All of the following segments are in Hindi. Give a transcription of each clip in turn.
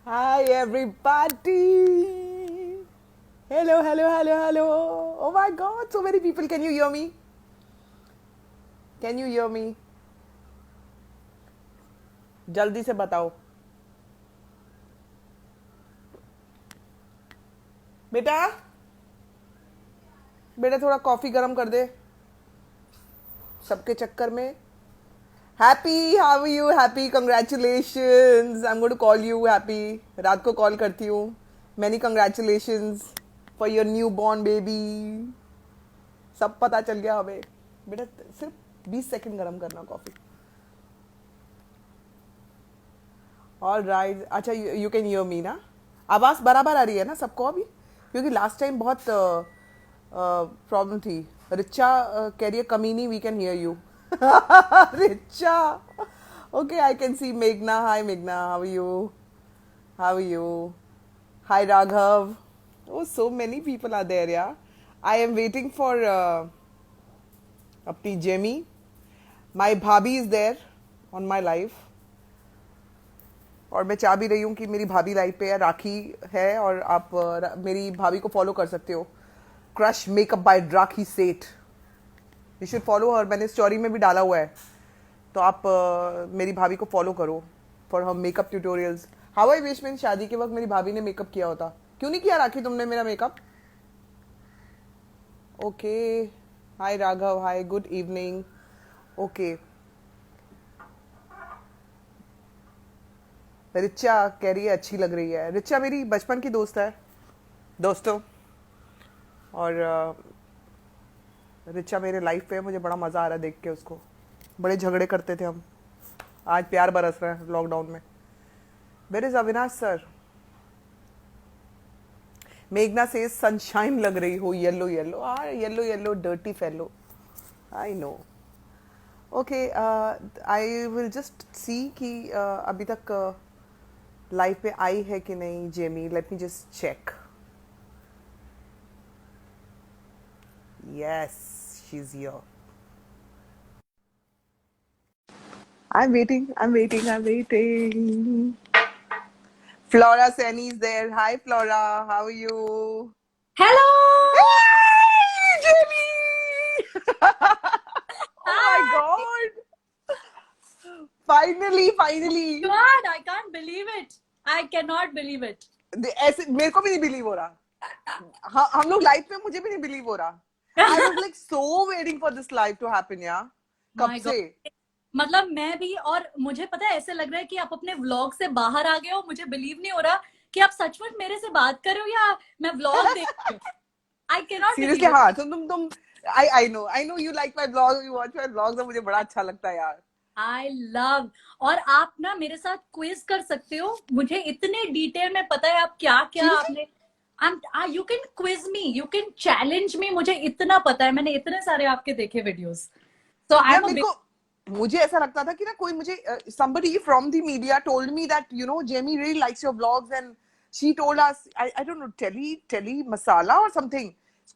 Hi everybody. Hello, hello, hello, hello. Oh my god, so many people. Can you hear me? Can you hear me? जल्दी से बताओ बेटा। बेटा थोड़ा कॉफी गरम कर दे सबके चक्कर में। Happy, how are you? Happy, congratulations. I am going to call you Happy. रात को कॉल करती हूँ। Many congratulations for your new born baby. सब पता चल गया हमें। बेटा सिर्फ 20 सेकंड गरम करना कॉफी। ऑल राइट, अच्छा यू कैन हियर मी ना? आवाज़ बराबर आ रही है ना सबको अभी? क्योंकि लास्ट टाइम बहुत प्रॉब्लम थी। रिचा कह रही है कमीनी, we can hear you. Richa, okay I can see मेघना। हाय मेघना, how are you? How are you? Hi Raghav. Oh, so many people are there, yeah. I am waiting for अपनी जेमी. My भाभी is there on my life. और मैं चाह भी रही हूँ कि मेरी भाभी लाइफ पे है, राखी है, और आप मेरी भाभी को फॉलो कर सकते हो। क्रश मेकअप बाय राखी सेठ, यू शुड फॉलो। और मैंने स्टोरी में भी डाला हुआ है, तो आप मेरी भाभी को फॉलो करो for her makeup tutorials. How I wish मेरी शादी के वक्त मेरी भाभी ने मेकअप किया होता। क्यों नहीं किया राखी तुमने मेरा मेकअप? ओके, हाय राघव, हाय, गुड इवनिंग। ओके, रिचा कह रही है अच्छी लग रही है। रिचा मेरी बचपन की दोस्त है दोस्तों, और रिचा मेरे लाइफ पे है। मुझे बड़ा मज़ा आ रहा है देख के उसको। बड़े झगड़े करते थे हम, आज प्यार बरस रहा है लॉकडाउन में। Where is Avinash sir? मेघना से सनशाइन लग रही हो, yellow yellow. Yellow yellow dirty fellow, I know. Okay, I will just see कि अभी तक लाइव पे आई है कि नहीं Jamie. Let me just check. Yes, she is here. I'm waiting, I'm waiting, I'm waiting. Flora Seni is there. Hi, Flora. How are you? Hello! Hey, Jenny! Oh my Hi! God! Finally, finally. God, I can't believe it. I cannot believe it. ऐसे मेरे को भी नहीं बिलीव हो रहा। हम लोग लाइफ में, मुझे भी नहीं बिलीव हो रहा। I was like so waiting for this life to happen यार, कब My God. से। मतलब मैं भी, और मुझे पता है ऐसे लग रहा है कि आप अपने व्लॉग से बाहर आ गए हो। मुझे बिलीव नहीं हो रहा कि आप सचमुच मेरे से बात कर रहे हो या मैं व्लॉग देख रही हूँ। I cannot seriously believe it. हाँ, तुम I know you like my blog, you watch my blog, मुझे बड़ा अच्छा लगता है यार। I love. और आप ना मेरे साथ क्विज कर सकते हो। मुझे इतने डिटेल में पता है आप क्या क्या सीरियसली? आपने। You can quiz me, you can challenge me. मुझे इतना पता है, मैंने इतने सारे आपके देखे वीडियोस। सो आई यार एम अ मेरे बिग। को, मुझे ऐसा लगता था कि ना कोई मुझे, somebody from the media told me that Jamie really likes your vlogs, and she told us, I don't know, telly masala or something।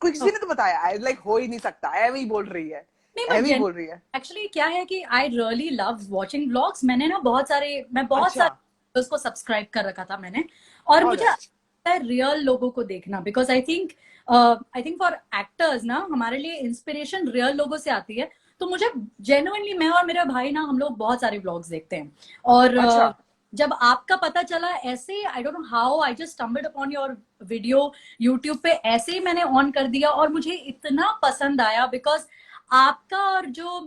कोई किसी ने तो बताया। आई लाइक हो ही नहीं सकता, एवं ही बोल रही है, नहीं, एवं बट ही बोल रही है। एक्चुअली क्या है कि I really love watching vlogs. मैंने ना बहुत अच्छा, सारे उसको सब्सक्राइब कर रखा था मैंने। और मुझे ऑलराइट। अच्छा लगता है रियल लोगों को देखना, because I think for actors ना हमारे लिए इंस्पिरेशन रियल लोगों से आती है। तो मुझे जेन्युइनली, मैं और मेरा भाई ना हम लोग बहुत सारे व्लॉग्स देखते हैं। और अच्छा, जब आपका पता चला ऐसे, आई don't know how, I just stumbled upon your video YouTube पे। ऐसे ही मैंने ऑन कर दिया और मुझे इतना पसंद आया, बिकॉज आपका और जो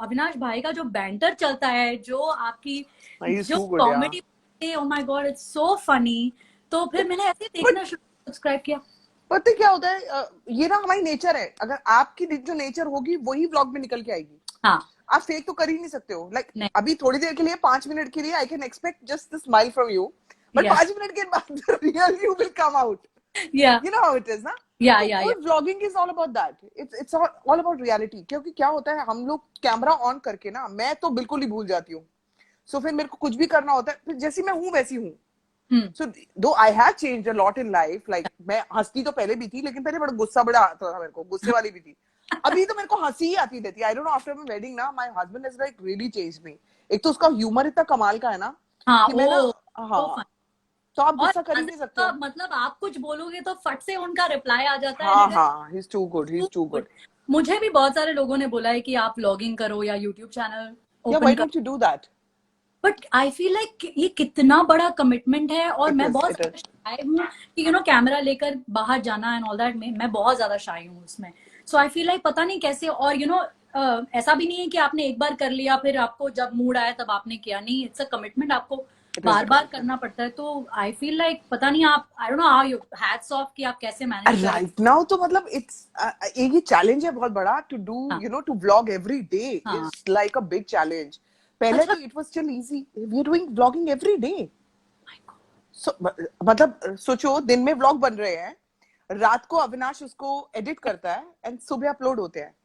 अविनाश भाई का जो बैंटर चलता है, जो आपकी ही इज जो टू गुड यार। Comedy, O my God it's so funny. तो फिर मैंने ऐसे ही बट देखना शुरू, सब्सक्राइब किया। पता है क्या होता है, ये ना हमारी नेचर है। अगर आपकी जो नेचर होगी वही व्लॉग में निकल के आएगी। हाँ। आप फेक तो कर ही नहीं सकते हो। लाइक नहीं। अभी थोड़ी देर के लिए, 5 मिनट के लिए I can expect just smile from you, but yeah 5 minute के बाद real you will come out. Yeah you know how it is ना। तो या वो vlogging is all about that. It's all about reality. क्योंकि क्या होता है, हम लोग कैमरा ऑन करके ना, मैं तो बिल्कुल ही भूल जाती हूँ। सो फिर मेरे को कुछ भी करना होता है, फिर जैसी मैं हूँ वैसी हूँ। हम्म। सो दो I have changed a lot in life. Like मैं हंसती तो पहले भी थी, लेकिन पहले बड़ा गुस्सा बड़ा आता था मेरे को, गुस्से वाली भी थी। अभी तो मेरे को हंसी ही आती रहती है। I don't know, after my wedding ना, my husband has like really changed me. एक तो उसका ह्यूमर इतना कमाल का है ना, हाँ, कि मैं ना, ओ, हाँ, so fun। तो आप और गुस्सा कर ही नहीं सकते हो। मतलब आप कुछ बोलोगे तो फट से उनका रिप्लाई आ जाता है, हाँ एंड इट हाँ, he is too good, he is is too good. Good. मुझे भी बहुत सारे लोगों ने बोला है कि आप लॉगिंग करो या यूट्यूब चैनल या ओपन व्हाई करो, don't you do that? But I feel like ये कितना बड़ा कमिटमेंट है, और इट मैं इज, बहुत इट ज्यादा इज। शाय हूँ कि कैमरा लेकर बाहर जाना एंड ऑल दैट में मैं बहुत ज्यादा शाय हूँ उसमें। सो आई फील लाइक पता नहीं कैसे, और ऐसा भी नहीं है कि आपने एक बार कर लिया फिर आपको जब मूड आया तब आपने किया, नहीं, इट्स अ कमिटमेंट, आपको it is bar a bar commitment. करना पड़ता है। तो आई फील लाइक पता नहीं, आप आई don't know how you, hats off कि आप कैसे मैनेज कर रहे राइट नाउ तो मतलब इट्स एक ही चैलेंज है बहुत बड़ा, टू डू हो। हाँ you know to vlog every day हाँ। Is like a big challenge. पहले अच्छा। तो it was still easy, we are doing vlogging every day. My मतलब सोचो, दिन में व्लॉग बन रहे हैं, रात को अविनाश उसको एडिट करता है एंड सुबह अपलोड होते हैं।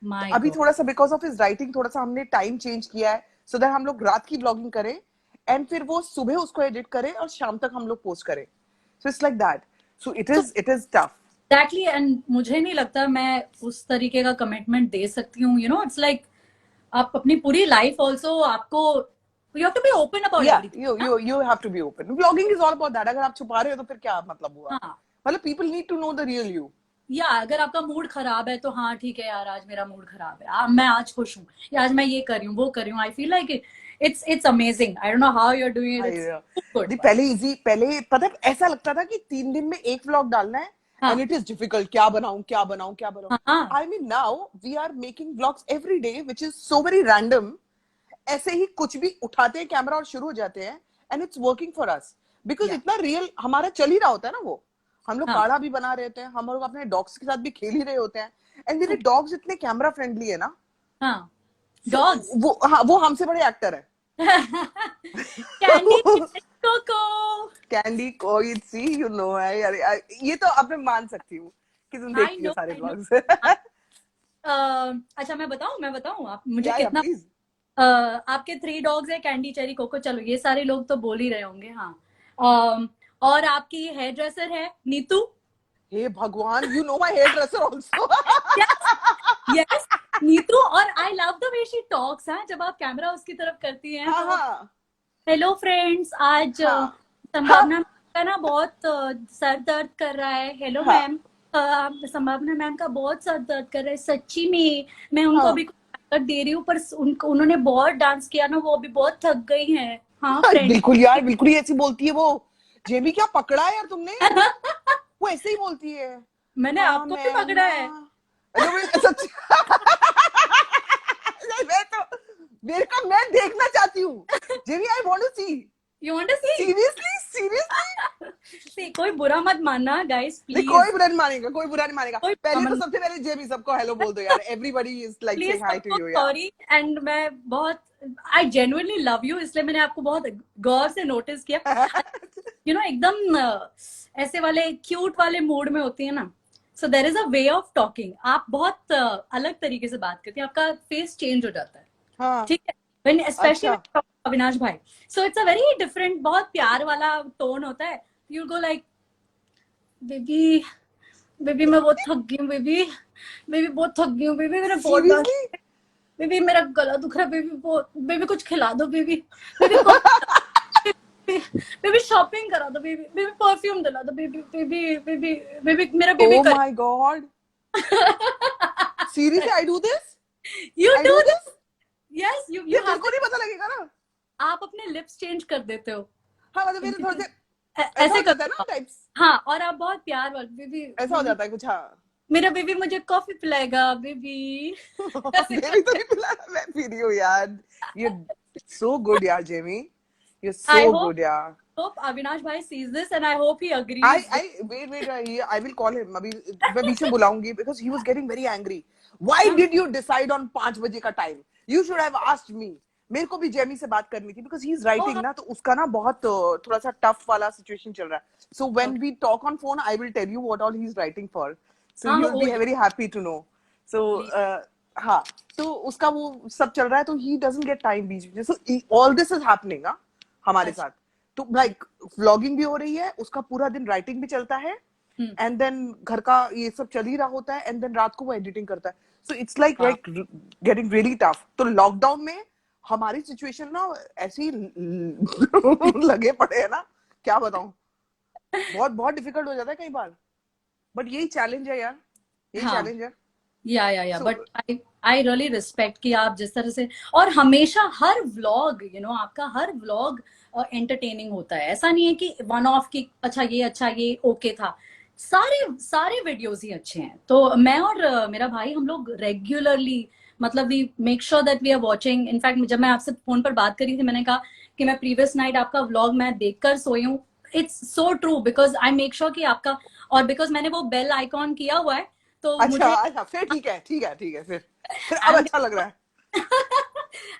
तो अभी गॉड। थोड़ा सा बिकॉज ऑफ हिज राइटिंग थोड़ा सा हमने टाइम चेंज किया है, सो दैट हम लोग रात की व्लॉगिंग करें एंड फिर वो सुबह उसको एडिट करें और शाम तक हम लोग पोस्ट करें। So it's like that. So it is tough. Exactly, and मुझे नहीं लगता मैं उस तरीके का कमिटमेंट दे सकती हूँ। इट्स लाइक आप अपनी पूरी लाइफ ऑल्सो आपको, you have to be open about Yeah, everything you ना। you you have to be open. Vlogging is all about that. अगर आप छुपा रहे हो तो फिर क्या मतलब हुआ? हाँ, मतलब people need to know the real you. या अगर आपका मूड खराब है तो हाँ ठीक है यार, आज मेरा मूड खराब है, मैं आज खुश हूँ, या आज मैं ये कर रही हूँ वो कर रही हूँ, I feel like it's amazing. I don't know how you are doing it, I, it's uh, good the but. पहले इजी, पहले पता है ऐसा लगता था कि 3 दिन में एक व्लॉग डालना है हाँ and it is difficult. क्या बनाऊं क्या बनाऊं क्या बनाऊं? हाँ हाँ। I mean now we are making vlogs every day, which is so very random. ऐसे ही कुछ भी उठाते हैं कैमरा और शुरू हो जाते हैं and it's working for us because या इतना रियल हमारा चल ही रहा होता है ना वो। हम लोग हाँ काढ़ा भी बना रहे होते हैं, हम लोग अपने डॉग्स के साथ भी खेल ही रहे होते हैं एंड मेरे डॉग्स इतने कैमरा फ्रेंडली है ना। हाँ। So, dogs. वो हाँ, वो हमसे बड़े एक्टर है। Candy cocoa. कैंडी कोई सी यू नो है यार, ये तो अब मैं मान सकती हूँ कि तुम आई देखती हो नो सारे आई नो। ब्लॉग्स। अच्छा मैं बताऊं आप मुझे या कितना, प्लीज। आपके 3 डॉग्स है, कैंडी, चेरी, कोको, चलो ये सारे लोग तो बोल ही रहे होंगे, हाँ। और आपकी हेयर ड्रेसर है नीतू। हे भगवान, you know my hairdresser also. Yes yes, Neetu. और I love the way she talks, है जब आप कैमरा उसकी तरफ करती हैं हाँ तो, हाँ हेलो फ्रेंड्स, आज हाँ संभावना हाँ मैम का ना बहुत सर दर्द कर रहा है, हेलो हाँ मैम, संभावना मैम का बहुत सर दर्द कर रहा है, सच्ची में मैं उनको हाँ। अभी कुछ ताकत दे रही हूँ, पर उनको उन्होंने बहुत डांस किया ना, वो अभी बहुत थक गई हैं, हाँ फ्रेंड। बिल्कुल यार, बिल्कुल ही ऐसी बोलती है वो। जेबी क्या पकड़ा है यार तुमने? वो ऐसे ही बोलती है। मैंने हाँ आपको भी मैम पकड़ा ना। है। अरे सच। नहीं, मैं तो, मेरे को मैं देखना चाहती हूँ। JB I want to see. You want to see? Seriously seriously. See, कोई बुरा मत मानना गाइस नहीं, प्लीज, कोई बुरा नहीं मानेगा, कोई बुरा नहीं मानेगा। कोई बुरा पहले तो मत, सबसे पहले जेबी सबको हेलो बोल दो यार, everybody is like please saying hi to सबको यू यार। सॉरी। एंड मैं बहुत, आई जेन्युइनली लव यू, इसलिए मैंने आपको बहुत गौर से नोटिस किया। एकदम ऐसे वाले क्यूट वाले मूड में होती है ना, so there is a way of talking, आप बहुत अलग तरीके से बात करती हैं, आपका फेस चेंज हो जाता है, हाँ। ठीक है, व्हेन स्पेशली अच्छा। अविनाश भाई, so it's a very different, बहुत प्यार वाला टोन होता है, you go like baby, baby मैं बहुत थक गई हूँ बेबी, बेबी बहुत थक गई हूँ बेबी, मेरा बहुत डांस, सीरियसली। बेबी मेरा गला दुख रहा है बेबी, बहुत बेबी कुछ खिला दो बेबी, बेबी बेबी शॉपिंग करा दो बेबी, बेबी परफ्यूम दिला दो बेबी, बेबी बेबी बेबी मेरा बेबी ओ कर। My God, seriously I do this? You I do do this, this? Yes you ये यू तेरे हैव को नहीं पता लगेगा ना? आप अपने लिप्स चेंज कर देते हो, हाँ मतलब मेरे थोड़े से ऐसा ऐसे हो जाता है करते ना हो टाइप्स। हाँ, और आप बहुत प्यार वाले, बेबी ऐसा हो बेबी जाता है कुछ, हाँ। मेरा बेबी मुझे कॉफी पिलाएगा बेबी, ऐसे बेबी तो करते नहीं पिला, मैं पी रही हूँ यार। ये सो गुड यार Jamie, you I so hope, good यार। Avinash bhai sees this and I hope he I agrees I wait I will call him अभी, मैं बीच में बुलाऊंगी because he was getting very angry. Why हाँ did you decide on 5 बजे का time? You should have asked me. मेरे को भी जेमी से बात करनी थी because he is oh writing ना, तो उसका ना बहुत थोड़ा सा टफ वाला सिचुएशन चल रहा है. So when okay we talk on phone, I will tell you what all he is writing for. So हाँ you will oh be yeah very happy to know. So please हाँ, तो उसका वो सब चल रहा है, तो he doesn't get time बीच में. So all this is happening हाँ हमारे अच्छा साथ. तो लाइक व्लॉगिंग भी हो रही है, उसका पूरा दिन राइटिंग भी चलता है हम्म एंड देन घर का ये सब चल ही रहा होता है एंड देन रात को वो एडिटिंग करता है. सो इट्स लाइक हाँ लाइक गेटिंग रियली टफ. तो लॉकडाउन में हमारी सिचुएशन ना ऐसी लगे पड़े है ना क्या बताऊं, बहुत बहुत डिफिकल्ट हो जाता है कई बार, बट यही चैलेंज है यार, यही हाँ, चैलेंज है। Yeah so but I I really respect कि आप जिस तरह से, और हमेशा हर व्लॉग आपका हर व्लॉग एंटरटेनिंग होता है। ऐसा नहीं है कि वन ऑफ की अच्छा ये ओके था। सारे सारे वीडियोस ही अच्छे हैं। तो मैं और मेरा भाई हम लोग रेगुलरली, मतलब we make sure that we are watching. In fact जब मैं आपसे फोन पर बात करी थी, मैंने कहा कि मैं प्रीवियस नाइट आपका व्लॉग मैं देखकर सोई हूँ। It's so true, because I make sure कि आपका, और बिकॉज मैंने वो बेल आइकॉन किया हुआ है, तो अच्छा मुझे अच्छा, फिर ठीक है, ठीक है, ठीक है, फिर अब आई एम अच्छा लग रहा है।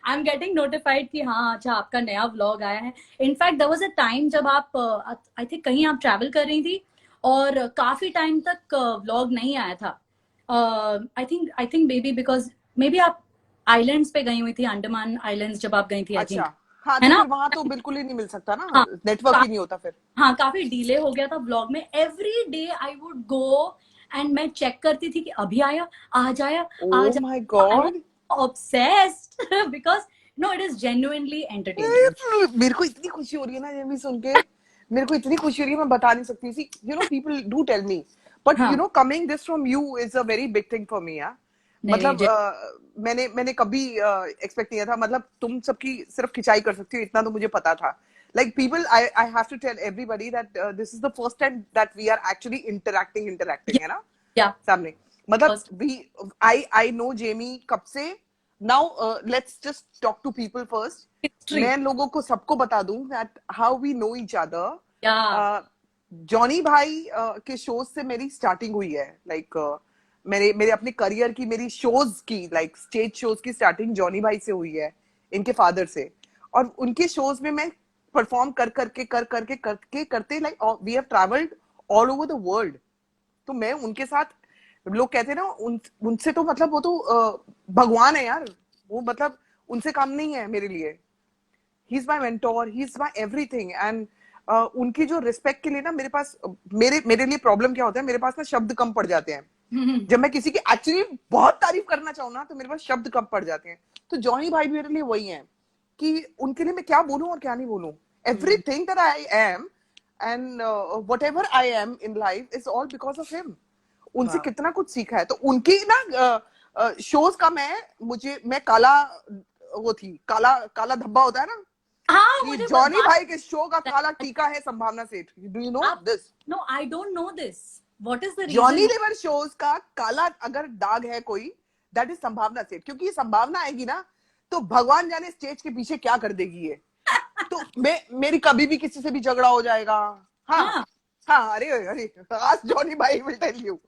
आई एम गेटिंग नोटिफाइड कि हाँ अच्छा आपका नया व्लॉग आया है। In fact there was a time जब आप आई थिंक कहीं आप ट्रैवल कर रही थी और काफी टाइम तक व्लॉग नहीं आया था। I think baby because may be आप आइलैंड्स पे गई हुई थी, अंडमान आइलैंड्स जब आप गई थी, आई अच्छा, थिंक, हाँ, है तो ना? फिर वहां तो बिल्कुल ही नहीं मिल सकता ना, हाँ, नेटवर्क ही का, नहीं होता फिर। हाँ काफी डिले हो गया था ब्लॉग में। Every day I would go and मैं चेक करती थी कि अभी आया, आज आया, ओ आज माय आया। I was God, obsessed because no, it is genuinely entertaining. मेरे को इतनी खुशी हो रही है ना ये भी सुन के, मेरे को इतनी खुशी हो रही है, मैं बता नहीं सकती। See you know people do tell me, but you हाँ, no coming this from you is a very big thing for me यार। नहीं नहीं मतलब मैंने कभी एक्सपेक्ट नहीं किया था, मतलब तुम सबकी सिर्फ खिंचाई कर सकती हो इतना तो मुझे पता था। Like people, I have to tell everybody that this is the first time that we are actually interacting, या है ना, या सामने। मतलब first we, I know Jamie कब से। Now let's just talk to people first. History. मैं लोगों को सबको बता दूं that how we know each या अदर। जॉनी भाई के शोज से मेरी स्टार्टिंग हुई है, लाइक मेरे मेरे अपने करियर की, मेरी शोज की, लाइक स्टेज शोज की स्टार्टिंग जॉनी भाई से हुई है, इनके फादर से। और उनके शोज में मैं परफॉर्म कर करके करते, like we have travelled all over the world. तो मैं उनके साथ, लोग कहते हैं ना उनसे तो मतलब वो तो भगवान है यार, वो मतलब उनसे काम नहीं है मेरे लिए। He is my mentor, he is my everything. And उनकी जो रिस्पेक्ट के लिए ना मेरे पास, मेरे मेरे लिए प्रॉब्लम क्या होता है, मेरे पास ना शब्द कम पड़ जाते हैं। जब मैं किसी की एक्चुअली बहुत तारीफ करना चाहूँ ना, तो मेरे पास शब्द कम पड़ जाते हैं। तो जॉनी भाई मेरे लिए वही है कि उनके लिए मैं क्या बोलूं और क्या नहीं बोलूं। Everything that I am and what ever I am in life is all because of him. उनसे वाह। कितना कुछ सीखा है। तो उनकी ना शोज का मैं काला, वो थी, काला काला धब्बा होता है ना, हाँ कि मुझे जॉनी बात, भाई के शो का काला टीका है Sambhavna Seth. Do you know आप, this? No I don't know this, what is the Johnny reason? Lever shows का काला अगर दाग है कोई, दैट इज संभावना सेठ। क्योंकि ये संभावना आएगी ना, तो भगवान जाने स्टेज के पीछे क्या कर देगी ये। तो मेरी कभी भी किसी से भी झगड़ा हो जाएगा। हाँ, हाँ, हाँ, अरे अरे, आज जॉनी भाई विल टेल यू,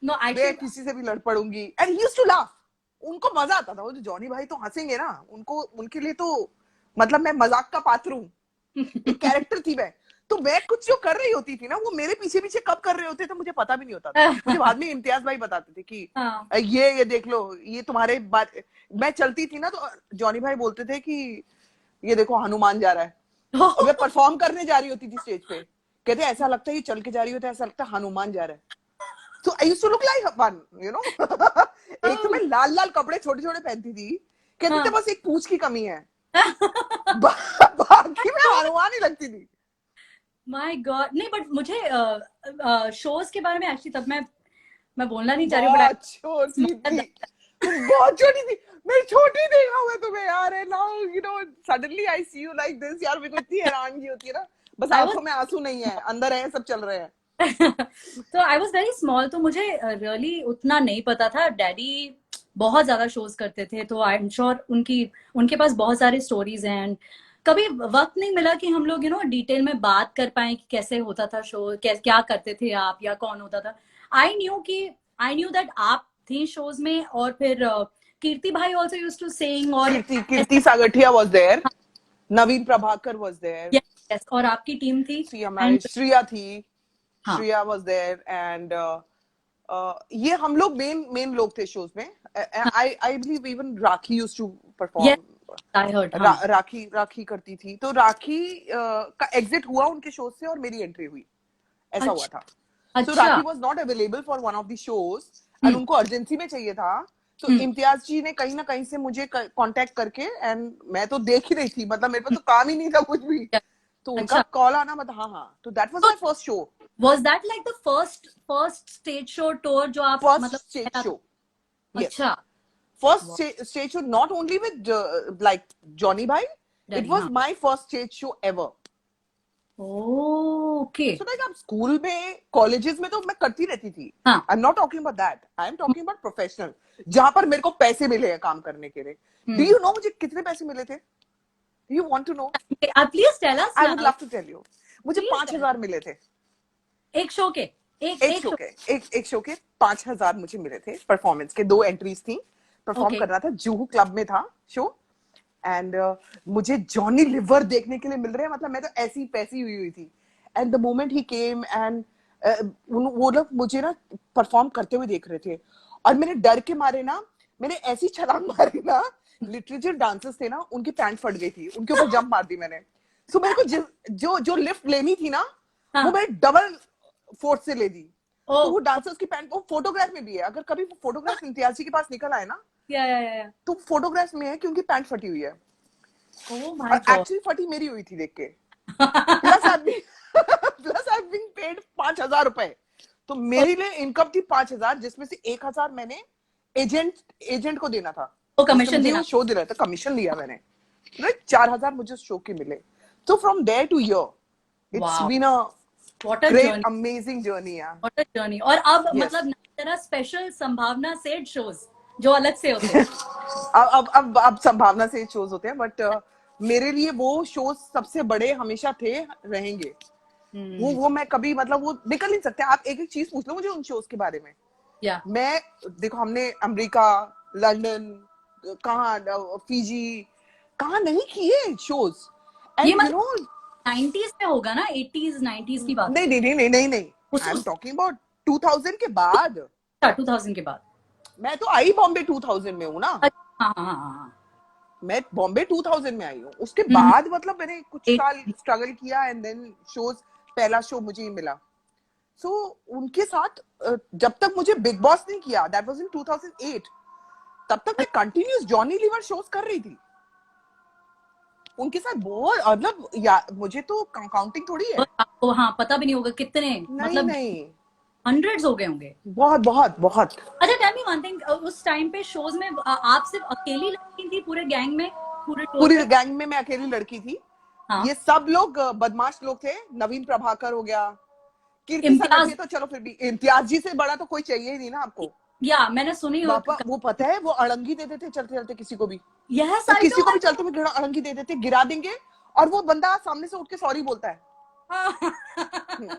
नो मैं एक्चुअली किसी से भी लड़ पड़ूंगी। And he used to laugh. उनको मजा आता था, वो जो जॉनी भाई तो हंसेंगे ना, उनको, उनके लिए तो मतलब मैं मजाक का पात्र हूँ, एक कैरेक्टर थी मैं। तो मैं कुछ जो कर रही होती थी ना, वो मेरे पीछे पीछे कब कर रहे होते थे मुझे पता भी नहीं होता था। मुझे बाद में इम्तियाज भाई बताते थे कि हाँ। ये देख लो, ये तुम्हारे बात। मैं चलती थी ना, तो जॉनी भाई बोलते थे कि ये देखो हनुमान जा रहा है। और मैं परफॉर्म करने जा रही होती थी स्टेज पे, कहते ऐसा लगता है ये चल के जा रही होती है, ऐसा लगता है हनुमान जा रहा है। So I used to look like one, you know. एक तो मैं लाल लाल कपड़े छोटे छोटे पहनती थी, कहते थे हाँ। बस एक पूंछ की कमी है। बाकी मैं हनुमान ही लगती थी। माय गॉड, नहीं बट मुझे शोज के बारे में एक्चुअली, तब मैं बोलना नहीं चाह रही हूँ बहुत छोटी बट थी, तुम बहुत छोटी थी। मैं छोटी देखा हुआ तुम्हें यार, है now you know suddenly I see you like this यार। मेरे को इतनी हैरानगी होती है ना, बस आई वाज आंखों में आंसू नहीं है, अंदर है, सब चल रहे हैं। तो आई वाज वेरी स्मॉल, तो मुझे रियली उतना नहीं पता था। डैडी बहुत ज्यादा शोज करते थे, तो आई एम श्योर उनके पास बहुत सारे स्टोरीज हैं। एंड कभी वक्त नहीं मिला कि हम लोग डिटेल में बात कर पाए कि कैसे होता था शो, क्या करते थे आप, या कौन होता था। आई न्यू कि आई न्यू दैट आप थी शोज में, और फिर कीर्ति भाई ऑल्सो यूज टू सिंग, और Kirti Kirti Sagathia was there, Naveen Prabhakar was there, yes yes, और आपकी टीम थी। सी हमारी एंड श्रिया थी, हाँ, श्रेया वाज देयर। एंड ये हम लोग मेन मेन लोग थे शोज में। I I believe even Rakhi used to yes perform. I heard. हाँ, राखी राखी करती थी, तो राखी का एग्जिट हुआ उनके शो से और मेरी एंट्री हुई, ऐसा हुआ अच्छा था। सो अच्छा। Rakhi was not available for one of the shows, and hmm उनको अर्जेंसी में चाहिए था। तो हम्म। इम्तियाज जी ने कहीं ना कहीं से मुझे कांटेक्ट करके, एंड मैं तो देख ही रही थी, मतलब मेरे पास तो काम ही नहीं था कुछ भी। तो उनका अच्छा, कॉल आना मतलब हाँ हाँ, तो दैट वाज तो my first show, was that like the first stage show tour जो आप फर्स्ट मतलब स्टेज पहला शो, था? यस, अच्छा, first वाह, stage show, not only with like Johnny Bhai, it Danny, was हाँ, my first stage show ever. Okay, So like आप स्कूल में कॉलेजेस में तो मैं करती रहती थी, हाँ, I am not talking about that, I am talking about professional, जहां पर मेरे को पैसे मिले हैं काम करने के लिए. डू हम्म, यू नो मुझे कितने पैसे मिले थे? Do you want to know? आप please tell us I would now, love to tell you. मुझे प्लीज पांच टेल, हजार मिले थे. एक शो के, एक एक एक शो शो, के, एक शो के 5,000 मुझे मिले थे परफॉर्मेंस के. 2 एंट्रीज थी, परफॉर्म ओके, करना था, जूहू क्लब में था शो. एंड मुझे जॉनी लिवर देखने के लिए मिल रहे हैं, मतलब मैं तो ऐसी पैसी हुई हुई थी. And the moment he came and वो लोग मुझे ना परफॉर्म करते हुए देख रहे थे, और मैंने डर के मारे ना, मैंने ऐसी छलांग मारी ना, लिटरेचर डांसर्स थे ना, उनकी पैंट फट गई थी, उनके ऊपर जंप मार दी मैंने. सो मेरे को जो जो लिफ्ट लेनी थी ना, वो हाँ, मैंने डबल फोर्स से ले दी. ओ, तो वो डांसर्स की पैंट, वो फोटोग्राफ में भी है, अगर कभी वो फोटोग्राफ इम्तियाज जी के पास निकल आए ना, या, तो फोटोग्राफ में है कि उनकी पैंट फटी हुई है, ओ और माय गॉड, एक्चुअली फटी मेरी हुई थी देख के. Plus I been plus I been paid 5,000 रुपए. तो मेरे लिए इनकम थी 5,000, जिसमें से 1,000 मैंने एजेंट एजेंट को देना था, वो जिसने कमीशन मुझे देना, वो शो दिलाया था, कमीशन लिया मैंने. राइट, 4,000 मुझे उस शो के मिले. So from there to here, it's wow, been a what a great, journey, amazing journey, yeah. What a journey, और अब Yes. मतलब तेरा स्पेशल संभावना सेट शोज जो अलग से होते हैं, अब संभावना से शोज होते हैं, बट मेरे लिए वो शोज सबसे बड़े हमेशा थे, रहेंगे. हम्म, वो मैं कभी, मतलब वो निकल नहीं सकते. आप एक एक चीज पूछ लो मुझे उन शोज के बारे में. या, मैं, देखो हमने अमेरिका, लंदन, कहाँ, फीजी, कहाँ नहीं किए शोज. ये एंड यू मतलब नो, 90s में होगा ना, 80s 90s की बात नहीं है, नहीं नहीं नहीं नहीं नहीं, उस आई एम उस टॉकिंग अबाउट 2000 के बाद. 2000 के बाद, मैं तो आई बॉम्बे 2000 में हूँ ना. अच्छा, हाँ हाँ हाँ हाँ, मैं बॉम्बे 2000 में आई हूँ. उसके हम्म, बाद मतलब मैंने कुछ साल 80, स्ट्रगल किया, एंड देन शोज, पहला शो मुझे ही मिला. सो उनके साथ जब तक मुझे बिग बॉस नहीं किया, दैट वाज इन 2008, तब तक मैं कंटिन्यूस जॉनी लीवर शोज कर रही थी उनके साथ. बहुत, मतलब मुझे तो काउंटिंग थोड़ी है. आपको हाँ पता भी नहीं होगा कितने, नहीं मतलब नहीं, हंड्रेड्स हो गए होंगे. बहुत बहुत बहुत. अच्छा टेल मी वन थिंग, उस टाइम पे शोज में आप सिर्फ अकेली लड़की थी पूरे गैंग में, पूरे टूर पूरी पे? गैंग में मैं अकेली लड़की थी. हाँ, ये सब लोग बदमाश लोग थे. नवीन प्रभाकर हो गया, कीर्ति इम्तियाज, सानठिया तो चलो फिर भी, इम्तियाज जी से बड़ा तो कोई चाहिए ही नहीं ना आपको. या मैंने सुनी हो, बापा, वो पता है, वो अड़ंगी दे देते चलते चलते किसी को भी. यस वो आई किसी नो, को भी चलते हुए अड़ंगी दे देते, गिरा देंगे, और वो बंदा सामने से उठ के सॉरी बोलता है. हम्म.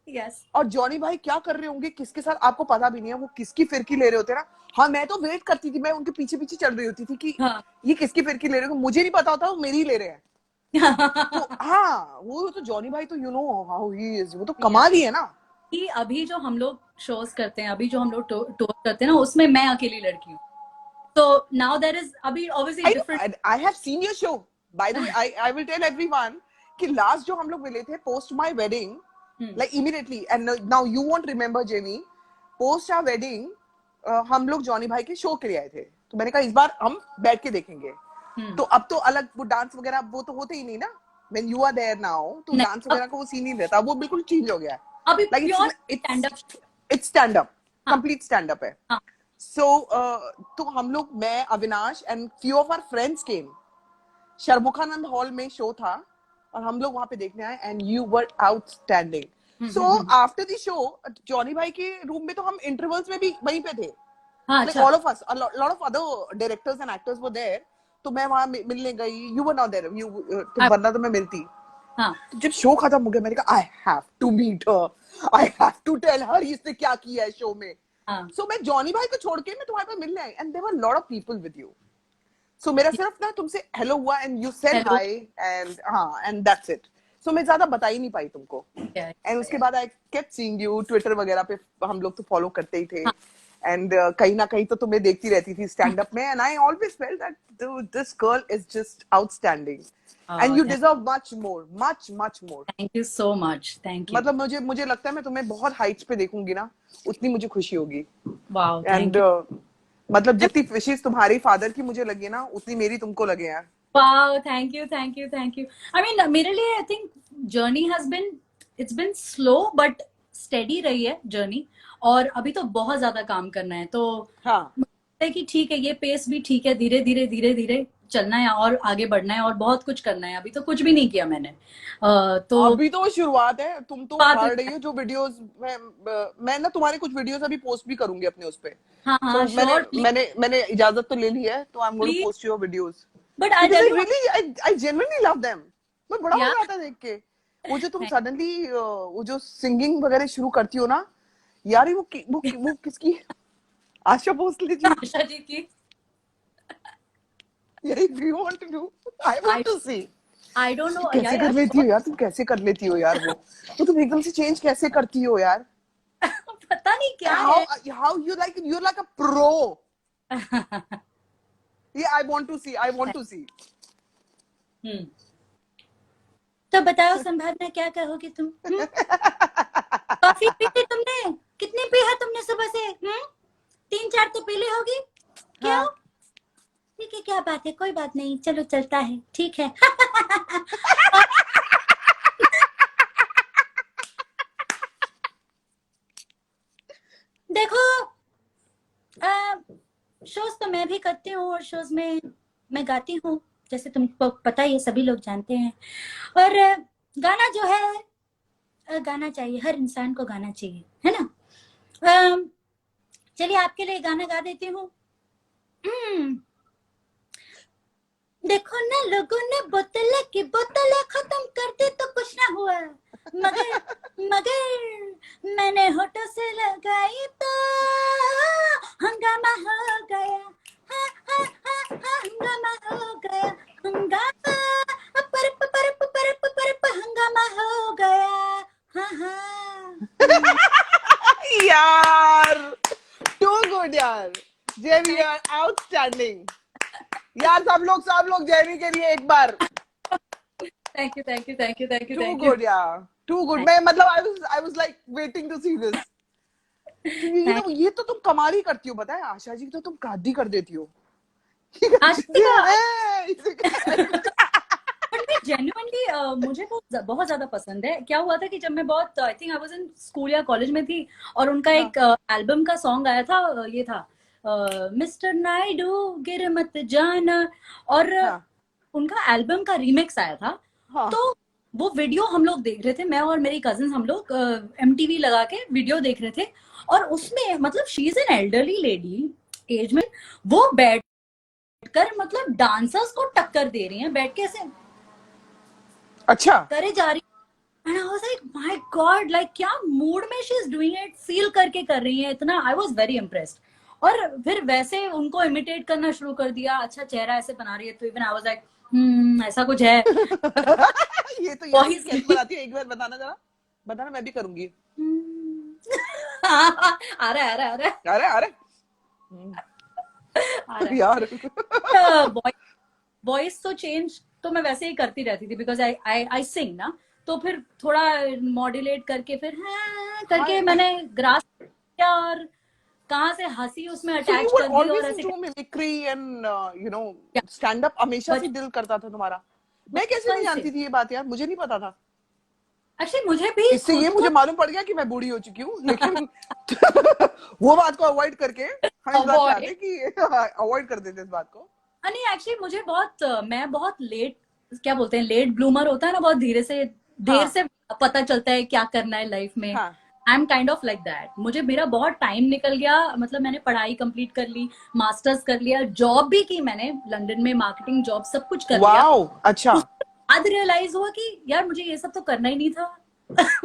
यस, और जॉनी भाई क्या कर रहे होंगे किसके साथ, आपको पता भी नहीं है वो किसकी फिरकी ले रहे होते ना. हाँ, मैं तो वेट करती थी, मैं उनके पीछे पीछे चल रही होती थी कि हाँ. ये किसकी फिरकी ले रहे हो. मुझे नहीं पता होता वो मेरी ले रहे हैं. तो हाँ, वो तो जॉनी भाई तो you know how he is, वो तो या कमाल ही है ना. कि अभी जो हम लोग शोज करते हैं, अभी जो हम लोग टूर करते हैं ना, उसमें मैं अकेली लड़की हूँ, तो नाउ देयर इज अभी obviously I know, different. I have seen your show. By the way, I will tell everyone कि last जो हम लोग मिले थे post my wedding, like immediately, and now you won't remember Jamie, post our wedding, हम लोग जॉनी भाई के शो के लिए आए थे. तो मैंने कहा इस बार हम बैठ के देखेंगे. तो अब तो अलग वो डांस वगैरह वो तो होते ही नहीं ना. When you are there now, तो नहीं, डांस वगैरह का वो सीन नहीं रहता, वो बिल्कुल चेंज हो गया है. अभी Like pure it's stand up. it's stand up, हाँ complete stand up है. हाँ, So तो हम लोग, मैं, Avinash and few of our friends came. Shanmukhananda hall में शो था, और हम लोग वहां पे देखने आए, and you were outstanding. So after the show, Johnny भाई के रूम में तो हम इंटरवल्स में भी वहीं पे थे. हाँ, लाइक अच्छा, all of us, lot of other directors and actors were there. तो मैं वहां मिलने गई. You were not there, you, तो वरना तो मैं मिलती. हाँ, तो जब शो खत्म हो गया, मैंने कहा I have to meet her, I have to tell her इसने क्या किया है शो में. हाँ, सो मैं जॉनी भाई को छोड़ के मैं तुम्हारे पास मिलने आई, and there were lot of people with you. So मेरा सिर्फ ना तुमसे हेलो हुआ, and you said hello, hi, and हाँ, एंड दैट्स इट. सो मैं ज्यादा बता ही नहीं पाई तुमको. एंड उसके बाद I kept seeing you Twitter वगैरह पे, हम लोग तो फॉलो करते ही थे. हाँ, एंड कहीं ना कहीं तो तुम्हें देखती रहती थी स्टैंड अप में, and I always felt that this girl is just outstanding, and you deserve much more, much much more. Thank you so much, thank you, मतलब मुझे मुझे लगता है मैं तुम्हें बहुत हाइट्स पे देखूंगी ना, उतनी मुझे खुशी होगी. वाओ, एंड थैंक यू, मतलब जितनी विशेष तुम्हारी फादर की मुझे लगी ना, उतनी मेरी तुमको लगे यार. Wow, thank you, thank you, thank you. I mean मेरे लिए I think journey has been, it's been slow but steady रही है जर्नी, और अभी तो बहुत ज्यादा काम करना है, तो हाँ मुझे लगता है कि ठीक है, ये पेस भी ठीक है, धीरे धीरे धीरे धीरे चलना है और आगे बढ़ना है और बहुत कुछ करना है। अभी तो कुछ भी नहीं किया मैंने, तो अभी तो वो शुरुआत है, तुम तो बात उखाड़ हुई रही है। हो जो वीडियोस मैं ना तुम्हारे कुछ वीडियोस अभी पोस्ट भी करूंगी अपने उस पे। हाँ सो हाँ मैंने श्योर प्लीज, मैंने मैंने इजाजत तो ले ली है, तो I am going to please. Post your videos but I because tell I you, really I genuinely love them. मैं बड़ा या मजा आता है देख के। वो जो तुम सडनली वो जो सिंगिंग वगैरह शुरू करती हो ना यार, वो किसकी, आशा भोसले जी। आशा जी की, यार if you want to do, I want I to see. I don't know कैसे यार, कर लेती हो यार, तुम कैसे कर लेती हो यार वो तुम एकदम से चेंज कैसे करती हो यार? पता नहीं क्या how है। how you're like a pro. Yeah, I want to see. हम्म, तो बताओ संभावना, क्या कहोगी तुम? कॉफी पी ली तुमने? कितनी पी है तुमने सुबह से? 3-4 तो पी ली होगी। क्यों? हाँ ठीक है, क्या बात है, कोई बात नहीं, चलो चलता है, ठीक है। देखो, शोज तो मैं भी करती हूँ और शोज में मैं गाती हूँ, जैसे तुमको पता ही है, सभी लोग जानते हैं। और गाना जो है, गाना चाहिए, हर इंसान को गाना चाहिए, है ना? चलिए आपके लिए गाना गा देती हूँ। देखो ना, लोगों ने बोतल की बोतल खत्म कर दी तो कुछ ना हुआ, मगर मगर मैंने होठों से लगाई तो हंगामा हो गया। हाँ हाँ हाँ हाँ, हंगामा हो गया, हंगामा, पर पर पर पर पर हंगामा हो गया। हाँ हाँ। यार, too good यार, जेमी यार आउटस्टैंडिंग। यार सब लोग जेमी के लिए एक बार। Thank you thank you thank you thank you Too thank you. good यार, too good। मैं मतलब I was like waiting to see this। क्योंकि ये तो तुम कमाल ही करती हो, पता है आशा जी तो तुम कादी कर देती हो। आशिकी का, इसे कह- बट मैं जेन्युइनली, मुझे बहुत बहुत ज्यादा पसंद है। क्या हुआ था कि जब मैं बहुत, I think I was in school या कॉलेज में थी, और उनका हाँ एक एल्बम का सॉन्ग आया था, ये था मिस्टर नायडू गिर मत जाना, और हाँ उनका एल्बम का रीमिक्स आया था। हाँ तो वो वीडियो हम लोग देख रहे थे, मैं और मेरी कजिन, हम लोग MTV लगा के वीडियो देख रहे थे, और उसमें मतलब she is an elderly lady age में, वो बैठकर मतलब डांसर्स को टक्कर दे रही हैं, बैठ के ऐसे अच्छा करे जा रही। And I was like my God, like क्या मूड में she is doing it, feel करके कर रही है इतना। आई वाज वेरी इम्प्रेस्ड, और फिर वैसे उनको इमिटेट करना शुरू कर दिया। अच्छा चेहरा ऐसे बना रही है, तो इवन आई वाज लाइक ऐसा कुछ है। ये कैसे बनाती है, एक बार बताना जरा, बताना, मैं भी करूंगी। आ रहा है आ रहा है आ रहा है अरे अरे आ रहा यार है। वॉइस तो चेंज तो मैं वैसे ही करती रहती थी, बिकॉज आई आई आई सिंग ना, तो फिर थोड़ा मॉड्यूलेट करके फिर हाँ करके हाँ। मैंने ग्रास किया, और कहाँ से हंसी उसमें So you अटैच were कर दी, और always ऐसे into mimicry and क्या, stand up, हमेशा से बच, दिल करता था तुम्हारा। मैं कैसे नहीं बचपन से। जानती थी ये बात यार, मुझे नहीं पता था। एक्चुअली मुझे भी इससे ये खुद को मुझे मालूम पड़ गया कि मैं बूढ़ी हो चुकी हूँ, लेकिन वो बात को अवॉइड करके हम इस बात पे अवॉइड, आते कि अवॉइड कर देते इस बात को। नहीं एक्चुअली मुझे बहुत, मैं बहुत लेट, क्या बोलते हैं, लेट ब्लूमर होता है ना, बहुत धीरे से, देर हाँ से पता चलता है क्या करना है लाइफ में। हाँ I am kind of like that, मुझे मेरा बहुत टाइम निकल गया, मतलब मैंने पढ़ाई कंप्लीट कर ली, मास्टर्स कर लिया, जॉब भी की मैंने लंदन में, मार्केटिंग जॉब सब कुछ कर लिया। वाओ अच्छा। उसके बाद रियलाइज हुआ कि यार मुझे ये सब तो करना ही नहीं था।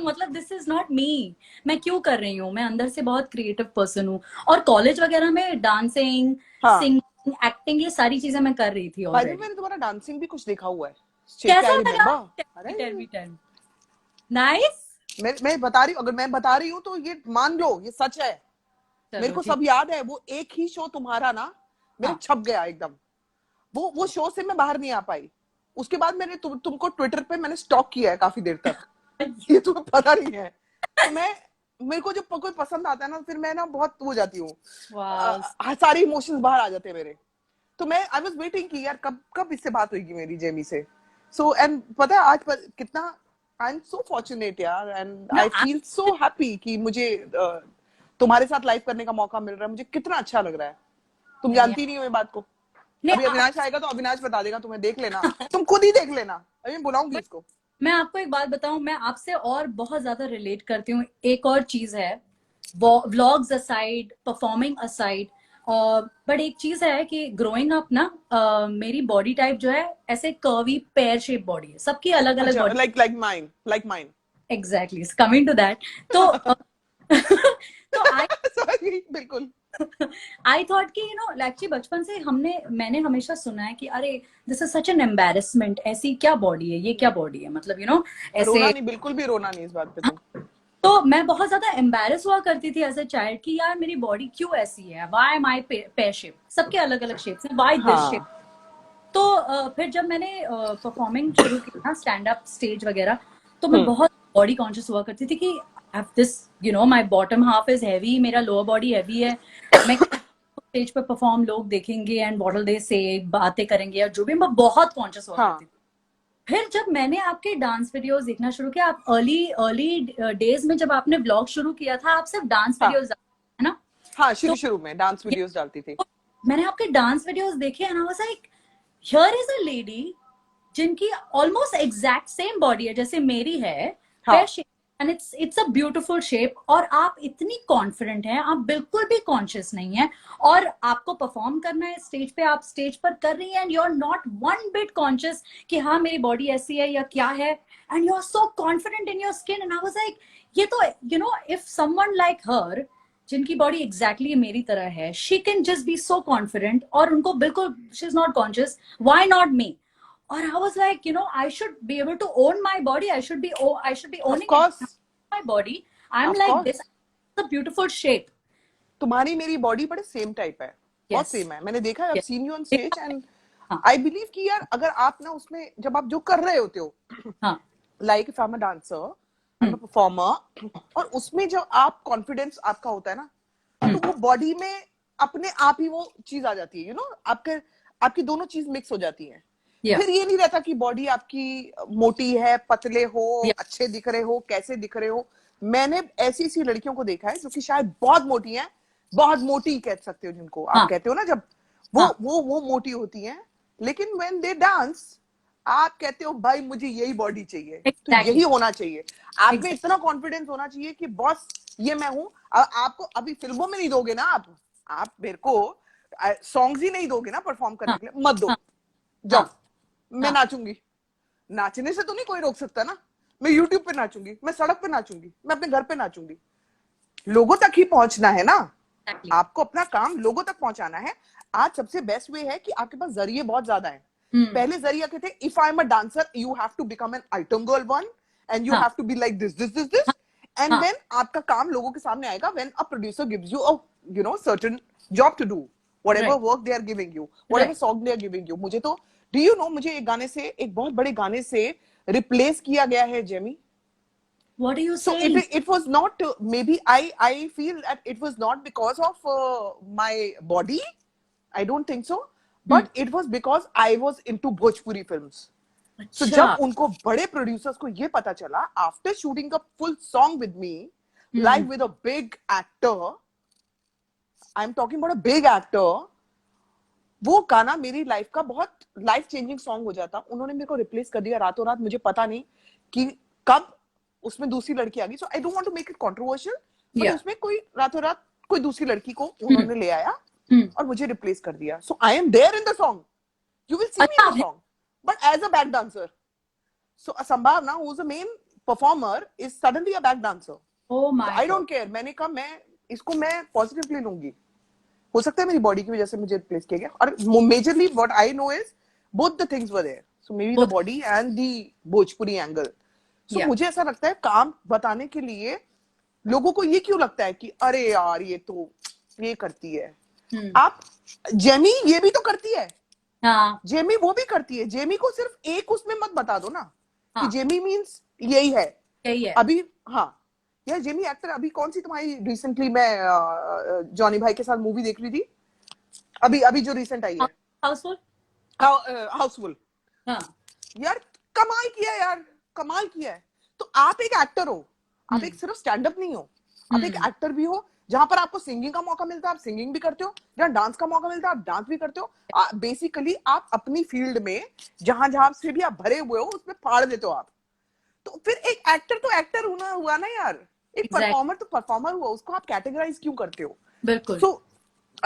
मतलब दिस इज नॉट मी, मैं क्यों कर रही हूँ? मैं अंदर से बहुत क्रिएटिव पर्सन हूँ, और कॉलेज वगैरह में डांसिंग, हाँ सिंगिंग, एक्टिंग, ये सारी चीजें मैं कर रही थी बाय द वे, ऑलरेडी। मैंने तुम्हारा डांसिंग भी कुछ देखा हुआ है, स्टेट कैसा आई लगा? रिमेम्बर। टेल अरे me tell me tell me. Nice. मैं बता रही हूँ, अगर मैं बता रही हूँ तो ये मान लो ये सच है। मेरे चलो को ठीक। सब याद है, वो एक ही शो तुम्हारा ना मेरे हाँ छप गया एकदम। वो शो से मैं बाहर नहीं आ पाई। उसके बाद मैंने तुमको ट्विटर पे मैंने स्टॉक किया है काफी देर तक। ये तुम्हें पता नहीं है। तो मेरे को जब कोई पसंद आता है ना, फिर मैं ना बहुत हो जाती हूँ, वाओ। सारे इमोशंस बाहर आ जाते हैं मेरे। तो मैं आई वाज वेटिंग कि यार कब कब इससे बात होगी मेरी जेमी से। सो एंड पता है आज कितना I'm so fortunate यार, and No, I feel so happy कि मुझे तुम्हारे साथ लाइव करने का मौका मिल रहा है। मुझे कितना अच्छा लग रहा है। तुम नहीं जानती नहीं हो ये बात को। नहीं अभी अविनाश आएगा तो अविनाश बता देगा तुम्हें, देख लेना, तुम खुद ही देख लेना। अभी मैं बुलाऊंगी बट इसको। मैं आपको एक बात बताऊं, मैं आपसे और बहुत ज्यादा रिलेट करती हूँ। एक और चीज है, vlogs aside, performing aside, but एक चीज है कि ग्रोइंग अप ना, मेरी बॉडी टाइप जो है ऐसे कर्वी पेयर शेप बॉडी है, सबकी अलग अलग अच्छा, body. like mine. Exactly, coming to that. तो तो आई Sorry, बिल्कुल। आई थॉट कि एक्चुअली बचपन से मैंने हमेशा सुना है कि अरे this is such an embarrassment, ऐसी क्या बॉडी है, ये क्या बॉडी है, मतलब रोना ऐसे। नहीं, बिल्कुल भी रोना नहीं इस बात पे तुम। तो मैं बहुत ज्यादा एम्बेरस हुआ करती थी एज अ चाइल्ड कि यार मेरी बॉडी क्यों ऐसी है, वाई माई पेयर शेप, सबके अलग अलग शेप्स हैं, वाई दिस शेप। हाँ। तो फिर जब मैंने परफॉर्मिंग शुरू की ना, स्टैंड अप स्टेज वगैरह, तो मैं हम्म। बहुत बॉडी कॉन्शियस हुआ करती थी कि this my bottom half is heavy, मेरा लोअर बॉडी हैवी है, मैं स्टेज पे परफॉर्म, लोग देखेंगे एंड व्हाट विल दे से, बातें करेंगे या जो भी, मैं बहुत कॉन्शियस हुआ करती हाँ। थी। फिर जब मैंने आपके डांस वीडियोस देखना शुरू किया, आप अर्ली अर्ली डेज में जब आपने ब्लॉग शुरू किया था, आप सिर्फ डांस हाँ। वीडियोस है ना? हाँ, तो शुरू शुरू में डांस वीडियोस डालती थी। मैंने आपके डांस वीडियोस देखे and I was like, here is a lady जिनकी ऑलमोस्ट एग्जैक्ट सेम बॉडी है जैसे मेरी है, पेयर हाँ। Shape, and it's a beautiful shape, और आप इतनी कॉन्फिडेंट हैं, आप बिल्कुल भी कॉन्शियस नहीं है, और आपको परफॉर्म करना है स्टेज पे, आप स्टेज पर कर रही हैं and you are not one bit conscious कि हाँ मेरी बॉडी ऐसी है या क्या है, and you are so confident in your skin, and I was like, ये तो इफ समवन लाइक हर, जिनकी बॉडी एग्जैक्टली मेरी तरह है, she can just be so confident, और उनको बिल्कुल she is not conscious, why not me? Or I was like, I should be able to own my body. I should be of owning it. Course. My body. I'm of like this. Course. It's a beautiful shape. तुम्हारी मेरी बॉडी बड़े सेम टाइप है, बहुत Yes. सेम है। मैंने देखा है, I've Yes. seen you on stage and हाँ. I believe कि यार अगर आप ना उसमें जब आप जो कर रहे होते हो, हाँ. like if I'm a dancer, I'm a performer, और उसमें जो आप कॉन्फिडेंस आपका होता है ना, तो वो बॉडी में अपने आप ही वो चीज आ जाती है, आपके आपकी दोनों चीज मिक्स हो जाती है। Yeah. फिर ये नहीं रहता कि बॉडी आपकी मोटी है, पतले हो, Yeah. अच्छे दिख रहे हो, कैसे दिख रहे हो। मैंने ऐसी ऐसी लड़कियों को देखा है जो कि शायद बहुत मोटी हैं, बहुत मोटी कह सकते हो जिनको आप हाँ. कहते हो ना, जब वो हाँ. वो मोटी होती हैं, लेकिन व्हेन दे डांस आप कहते हो भाई मुझे यही बॉडी चाहिए, तो Exactly. यही होना चाहिए। आप में Exactly. इतना कॉन्फिडेंस होना चाहिए कि बॉस ये मैं हूं। आपको अभी फिल्मों में नहीं दोगे ना, आप मेरे को सॉन्ग्स ही नहीं दोगे ना परफॉर्म करने हाँ. के लिए, मत दो, हाँ. जाओ, हाँ. मैं हाँ. नाचूंगी। नाचने से तो नहीं कोई रोक सकता ना। मैं यूट्यूब पे नाचूंगी, मैं सड़क पे नाचूंगी, मैं अपने घर पे नाचूंगी। लोगों तक ही पहुंचना है ना, Exactly. आपको अपना काम लोगों तक पहुंचाना है। आज सबसे बेस्ट वे है कि आपके पास जरिए बहुत ज्यादा है। पहले जरिया क्या थे, if I am a dancer you have to become an item girl one, and you हाँ. Have to be like this this this this, and हाँ. देन आपका काम लोगों के सामने आएगा when a producer gives you a certain job to do, whatever Right. work they are giving you, whatever Right. song they are giving you। मुझे तो do you know, मुझे एक गाने से, एक बहुत बड़े गाने से रिप्लेस किया गया है Jamie. What are you So saying? it was not, maybe I feel that it was not because of my body, I don't think so, but it was because I was into Bhojpuri films। So अच्छा. जब उनको बड़े प्रोड्यूसर्स को ये पता चला, after shooting a full song with me live with a big actor, I'm talking about a big actor, वो गाना मेरी लाइफ का बहुत लाइफ चेंजिंग सॉन्ग हो जाता। उन्होंने मेरे को रिप्लेस कर दिया रातों रात। मुझे पता नहीं कि कब उसमें दूसरी लड़की आ गई। So I don't want to make it controversial, but Yeah. उसमें कोई रातों रात कोई दूसरी लड़की को उन्होंने ले आया और मुझे रिप्लेस कर दिया। So I am there in the song, you will see me in the अच्छा. Song, but as a back dancer. So Sambhavna who is a main performer is suddenly a back dancer. Oh my I God. Don't care. मैंने कहा मैं इसको मैं पॉजिटिवली लूंगी। हो सकता है मेरी बॉडी की वजह से मुझे रिप्लेस किया गया, और majorly what I know is both the things were there. So maybe the Both. Body and the Bhojpuri angle. So Yeah. मुझे ऐसा लगता है काम बताने के लिए लोगों को ये क्यों लगता है कि अरे यार ये तो ये करती है। आप जेमी ये भी तो करती है, हाँ. जेमी वो भी करती है। जेमी को सिर्फ एक उसमें मत बता दो ना कि हाँ. जेमी मींस यही है। यही है. अभी हाँ यार, जेमी एक्टर। अभी कौन सी तुम्हारी रिसेंटली मैं जॉनी भाई के साथ मूवी देख रही थी, अभी अभी जो रिसेंट आई है, हाउसफुल. हाउसफुल। हाँ. यार कमाल किया है यार, कमाल किया है। तो तो आप एक एक्टर हो, आप एक सिर्फ स्टैंड अप नहीं हो, आप एक एक्टर भी हो, जहां पर आपको सिंगिंग का मौका मिलता है आप सिंगिंग भी करते हो, जहां डांस का मौका मिलता है आप डांस भी करते हो। बेसिकली आप अपनी फील्ड में जहां जहां से भी आप भरे हुए हो उसमें फाड़ देते हो आप। तो फिर एक एक्टर तो एक्टर होना हुआ ना यार, एक एग्जैक्ट, परफॉर्मर तो परफॉर्मर हुआ, उसको आप कैटेगराइज क्यों करते हो? बिल्कुल। सो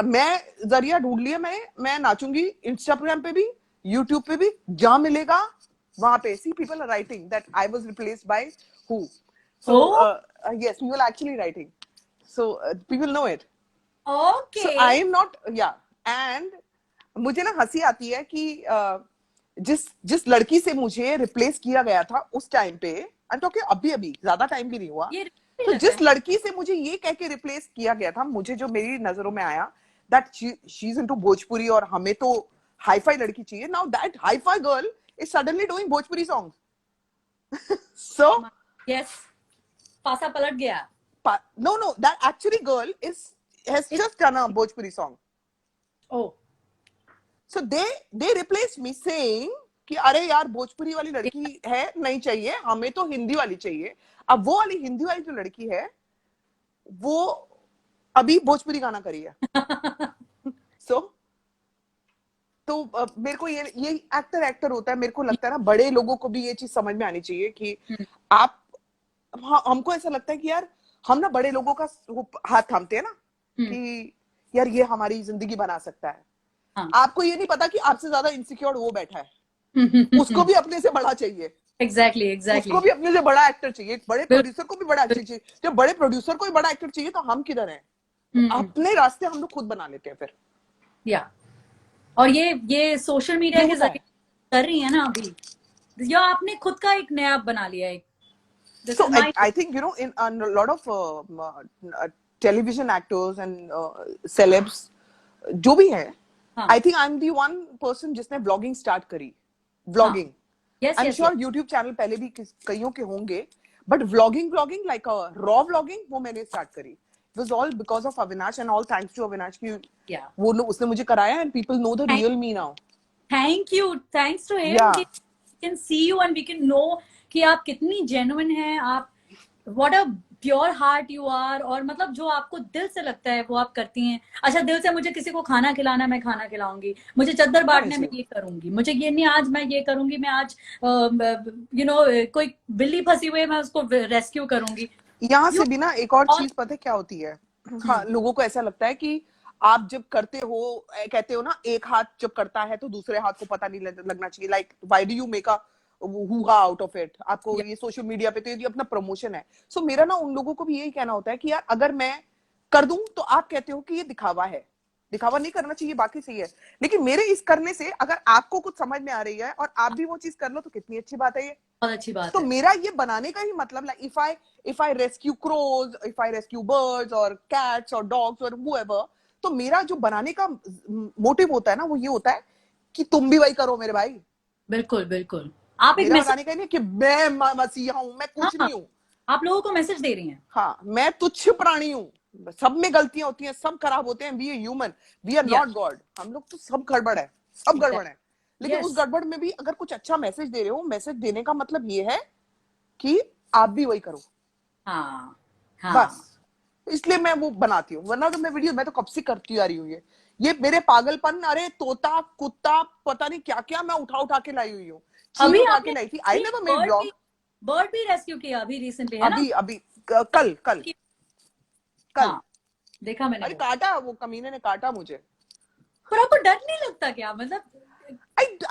मैं जरिया ढूंढ लिया, मैं नाचूंगी इंस्टाग्राम पे भी, यूट्यूब पे भी, जहां मिलेगा वहां पे। See people are writing that I was replaced by who, so oh, yes, people are actually writing, so people know it. Okay. So I am not, yeah, and मुझे ना हंसी आती है कि जिस जिस लड़की से मुझे रिप्लेस किया गया था उस टाइम पे, आई टॉकिंग अभी अभी, ज्यादा टाइम भी नहीं हुआ, ये भी तो लगता जिस है। लड़की से मुझे ये कह के रिप्लेस किया गया था, मुझे जो मेरी नजरों में आया that she is into Bhojpuri और हमें तो हाई फाई लड़की चाहिए, now that hi-fi girl is suddenly doing Bhojpuri song. So yes, पासा पलट गया। no, that actually girl has it, just done a Bhojpuri song. Oh, So they replaced me saying कि अरे यार भोजपुरी वाली लड़की है नहीं चाहिए, हमें तो हिंदी वाली चाहिए। अब वो वाली हिंदी वाली जो लड़की है वो अभी भोजपुरी गाना करी है। सो तो मेरे को ये एक्टर एक्टर होता है, मेरे को लगता है ना बड़े लोगों को भी ये चीज समझ में आनी चाहिए कि आप, हमको ऐसा लगता है कि यार हम ना बड़े लोगों का हाथ थामते हैं ना कि यार ये हमारी जिंदगी बना सकता है। हाँ। आपको ये नहीं पता कि आपसे ज्यादा इनसिक्योर वो बैठा है, उसको भी अपने से बड़ा चाहिए, एग्जैक्टली, एग्जैक्टली। उसको भी अपने से बड़ा एक्टर चाहिए, बड़े प्रोड्यूसर को भी बड़ा एक्टर चाहिए। जब बड़े प्रोड्यूसर को भी बड़ा एक्टर चाहिए तो हम किधर हैं? तो अपने रास्ते हम लोग खुद बना लेते हैं फिर। या, और ये सोशल मीडिया ये के होता है। जरिए कर रही है ना अभी, या आपने खुद का एक नया बना लिया है। This So is my, I think in a lot of television actors and celebs जो भी है, हाँ, I think I'm the one person जिसने vlogging start करी, vlogging. Yes I'm yes sure YouTube channel पहले भी कईयों के होंगे, but vlogging like a raw vlogging वो मैंने start करी. It was all because of Avinash and all thanks to Avinash कि या, वो उसने मुझे कराया and people know the real me now. Thank you, thanks to him Yeah. कि can see you and we can know कि आप कितनी जेन्युइन हैं, आप what a pure heart you are, और मतलब जो आपको दिल से लगता है वो आप करती हैं। अच्छा, दिल से मुझे किसी को खाना खिलाना, मैं खाना खिलाऊंगी, मुझे चद्दर बांटने में ये करूंगी, मुझे ये नहीं आज मैं ये करूंगी, मैं आज कोई बिल्ली फंसी हुई है मैं उसको रेस्क्यू करूंगी। यहाँ से भी ना एक और और चीज पता है क्या होती है? हाँ, लोगों को ऐसा लगता है कि आप जब करते हो, कहते हो ना एक हाथ जब करता है तो दूसरे हाथ को पता नहीं लगना चाहिए, like why do you make a हुआ आउट ऑफ इट। आपको ये सोशल मीडिया पे तो ये अपना प्रमोशन है। सो मेरा ना उन लोगों को भी यही कहना होता है कि यार अगर मैं कर दूं तो आप कहते हो कि ये दिखावा है, दिखावा नहीं करना चाहिए, बाकी सही है, लेकिन मेरे इस करने से अगर आपको कुछ समझ में आ रही है और आप भी वो चीज कर लो तो कितनी अच्छी बात है ये। बहुत अच्छी बात तो है। मेरा ये बनाने का ही मतलब, like if I rescue crows, if I rescue birds or cats or dogs or whoever, तो मेरा जो बनाने का मोटिव होता है ना वो ये होता है कि तुम भी वही करो मेरे भाई। बिल्कुल बिल्कुल, आप एक मेरा मैसेज, बताने का नहीं कि मैं मसीहा हूं, मैं कुछ हाँ, नहीं हूं। आप लोगों को मैसेज दे रही हैं। हाँ, मैं तुच्छ प्राणी हूँ, सब में गलतियां होती हैं, सब खराब होते हैं, we are human, we are not God. हम लोग तो सब गड़बड़ है, सब गड़बड़ है, लेकिन उस गड़बड़ में भी अगर कुछ अच्छा मैसेज दे रहे हो, मैसेज देने का मतलब ये है कि आप भी वही करो। हाँ हाँ, बस इसलिए मैं वो बनाती हूँ, वरना तो मैं वीडियो मैं तो कब से करती आ रही हूँ। ये मेरे पागलपन, अरे तोता कुत्ता पता नहीं क्या क्या मैं उठा उठा के लाई हुई हूँ। अभी उठा के आपने लाई थी। I never made blog. Bird भी रेस्क्यू किया अभी रिसेंटली, है ना? अभी अभी कल कल कल। हाँ, देखा मैंने अरे वो। काटा, वो कमीने ने काटा मुझे। पर आपको डर नहीं लगता क्या, मतलब?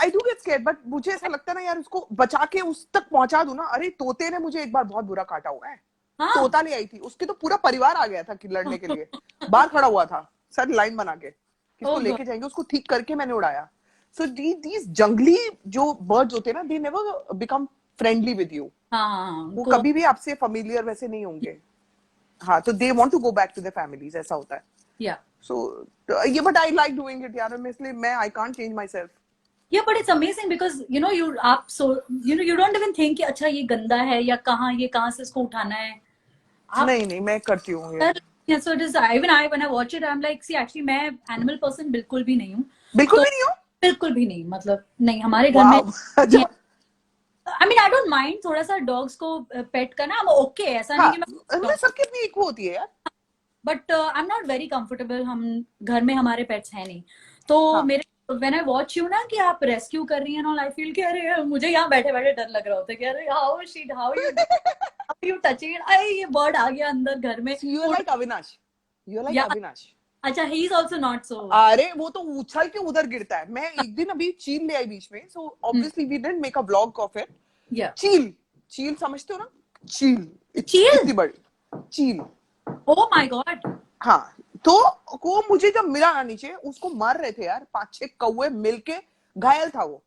I do get scared, but मुझे ऐसा लगता है ना यार उसको बचा के उस तक पहुंचा दूं ना। अरे तोते ने मुझे एक बार बहुत बुरा काटा हुआ है। हाँ। तोता ले आई थी, उसके तो पूरा परिवार आ गया था कि लड़ने के लिए, बाहर खड़ा हुआ था सर लाइन बना के, किसको लेके जाएंगे, उसको ठीक करके मैंने उड़ाया। सो दीज जंगली जो बर्ड्स होते हैं ना, they never become friendly with you. हाँ, वो कभी भी आपसे फेमिलियर वैसे नहीं होंगे। हाँ, तो they want to go back to their families, ऐसा होता है। या, सो ये but I like doing it यार, इसलिए मैं I can't change myself. yeah, but it's amazing because आप you don't even think कि अच्छा ये गंदा है या कहाँ से इसको उठाना है। आप नहीं मैं करती हूँ ये। Yeah, so it is, even I when I watch it I'm like, see actually मैं animal person बिल्कुल भी नहीं हूँ। बिल्कुल तो भी नहीं हो? बिल्कुल भी नहीं, मतलब नहीं, हमारे घर में अच्छा। I mean I don't mind थोड़ा सा डॉग्स को पेट करना, ओके ऐसा नहीं हाँ, कि मैं, मतलब सबकी अपनी इको होती है यार। But I am not very comfortable, हम घर में हमारे पेट्स हैं नहीं, तो हाँ मेरे व्हेन आई वॉच यू ना कि आप रेस्क्यू कर रही हैं ना, आई फील कि अरे मुझे यहाँ बैठे बैठे डर लग रहा होता है कि अरे हाउ यू टचिंग इट, अरे ये बर्ड आ गया अंदर घर में यू आर उड़, like Avinash, you are like yeah Avinash. अच्छा he is also not so. अरे वो तो उछल के उधर गिरता है। मैं एक दिन अभी चील ले आई बीच में, so obviously we didn't make a vlog of it. Yeah chill, चील समझते हो ना? चील, चील, इतनी बड़ी चील। ओ माय गॉड। हाँ, तो वो मुझे जब मिला ना नीचे, उसको मार रहे थे यार 5-6 कौवे मिलके, घायल था वो।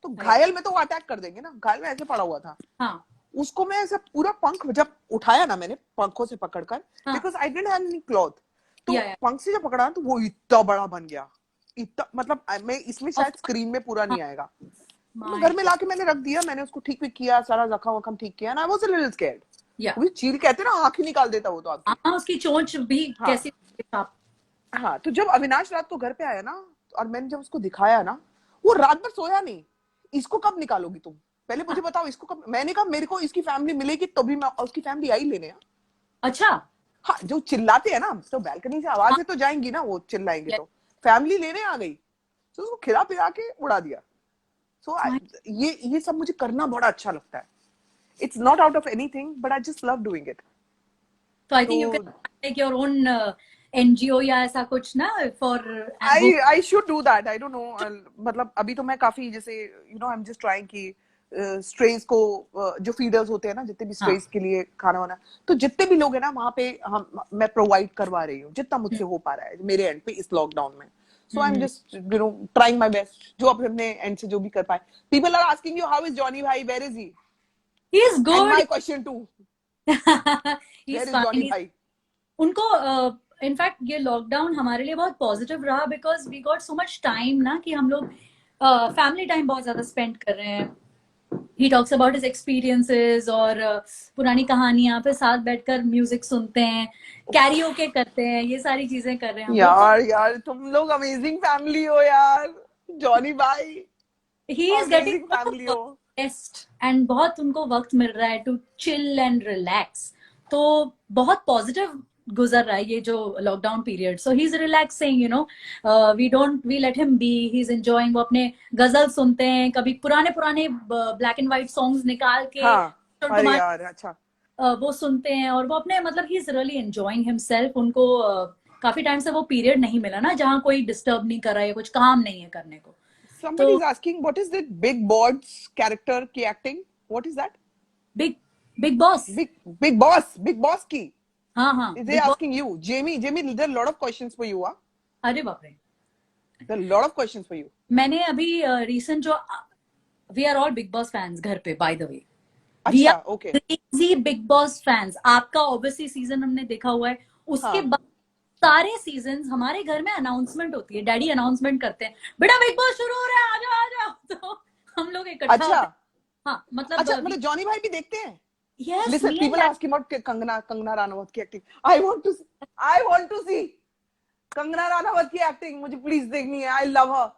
तो घायल में तो वो अटैक कर देंगे ना, घायल में ऐसे पड़ा हुआ था। हाँ उसको मैं ऐसा पूरा पंख जब उठाया ना मैंने पंखों से पकड़कर, हाँ because I didn't have any cloth, तो या पंख से जब पकड़ा तो वो इतना बड़ा बन गया। इतना मतलब मैं इसमें शायद स्क्रीन में पूरा नहीं आएगा। तो माय घर में लाके मैंने रख दिया, मैंने उसको ठीक भी किया, सारा जख्म वखम ठीक किया ना। I was a little scared. या वो चील कहते हैं ना, आंख ही निकाल देता वो तो आपकी। हाँ, उसकी चोंच भी हाँ कैसी आप। हाँ, तो जब अविनाश रात को घर पे आया ना, और मैंने जब उसको दिखाया ना, वो रात भर सोया नहीं। इसको कब निकालोगी तुम, पहले मुझे बताओ इसको कब। मैंने कहा मेरे को इसकी फैमिली मिलेगी तभी मैं, उसकी फैमिली आई लेने। अच्छा हाँ, जो चिल्लाते हैं ना, तो बालकनी से हाँ आवाजें तो जाएंगी ना, वो चिल्लाएंगे तो फैमिली लेने आ गई, तो उसको खिला पिला के उड़ा दिया। सो ये सब मुझे करना बड़ा अच्छा लगता है। It's not out of anything, but I just love doing it. तो आई तो think you can make your own NGO या ऐसा कुछ ना for I should do that, I don't no. मतलब अभी तो मैं काफी जैसे आई एम जस्ट ट्राइंग कि स्ट्रेस को, जो फीडर्स होते हैं ना, जितने भी हाँ स्ट्रेस के लिए खाना वाना, तो जितने भी लोग हैं ना वहां पे, हम मैं प्रोवाइड करवा रही हूँ जितना मुझसे हो पा रहा है मेरे एंड पे इस लॉकडाउन में। So I am just trying my best, जो अपने एंड से जो भी कर पाए। People are asking you how is Johnny भाई, where is he? He is and good, my question too, he is where is Johnny fine. भाई? उनको इनफैक्ट ये लॉकडाउन हमारे लिए बहुत पॉजिटिव रहा because we got so much time ना कि हम लोग फैमिली टाइम बहुत ज्यादा स्पेंड कर रहे हैं। He talks about his experiences और पुरानी कहानियां, फिर साथ बैठकर म्यूजिक सुनते हैं, कैरियोके करते हैं, ये सारी चीजें कर रहे हैं हम लोग। तो यार यार तुम लोग अमेजिंग फैमिली हो यार, जॉनी भाई he is amazing family getting हो। बेस्ट एंड बहुत उनको वक्त मिल रहा है टू चिल एंड रिलैक्स। तो बहुत पॉजिटिव गुजर रहा है ये जो lockdown period. So he is relaxing, we let him be, he is enjoying. वो अपने गजल सुनते हैं, कभी पुराने पुराने ब्लैक एंड व्हाइट सॉन्ग्स निकाल के हाँ, अरे यार अच्छा। वो सुनते हैं, और वो अपने मतलब he is really enjoying himself. उनको काफी टाइम से वो पीरियड नहीं मिला ना जहाँ कोई डिस्टर्ब नहीं कर रहा है, कुछ काम नहीं है करने को। Somebody तो is asking what is the Big Boss character की acting? What is that? Big big boss, Big Boss की. हाँ हाँ Is they big boss. asking you? Jamie, there are a lot of questions for you, huh? अरे बाप रे, There are a lot of questions for you. मैंने अभी रिसेंट जो, we are all Bigg Boss fans घर पे बाय द वे, वी अच्छा, are okay. Crazy Bigg Boss fans. आपका ऑब्वियसली सीजन हमने देखा हुआ है, उसके हाँ, बाद सारे सीजन हमारे घर में अनाउंसमेंट होती है, डैडी अनाउंसमेंट करते हैं बेटा बिग बॉस शुरू हो रहा है, आ जाओ आ जाओ। तो हम लोग इकट्ठा अच्छा, होते हैं। हाँ अच्छा, मतलब मतलब जॉनी भाई भी देखते हैं? Yes Listen, me and people are asking about Kangana Ranaut की acting. I want to see Kangana Ranaut की acting. मुझे प्लीज देखनी है. I love her.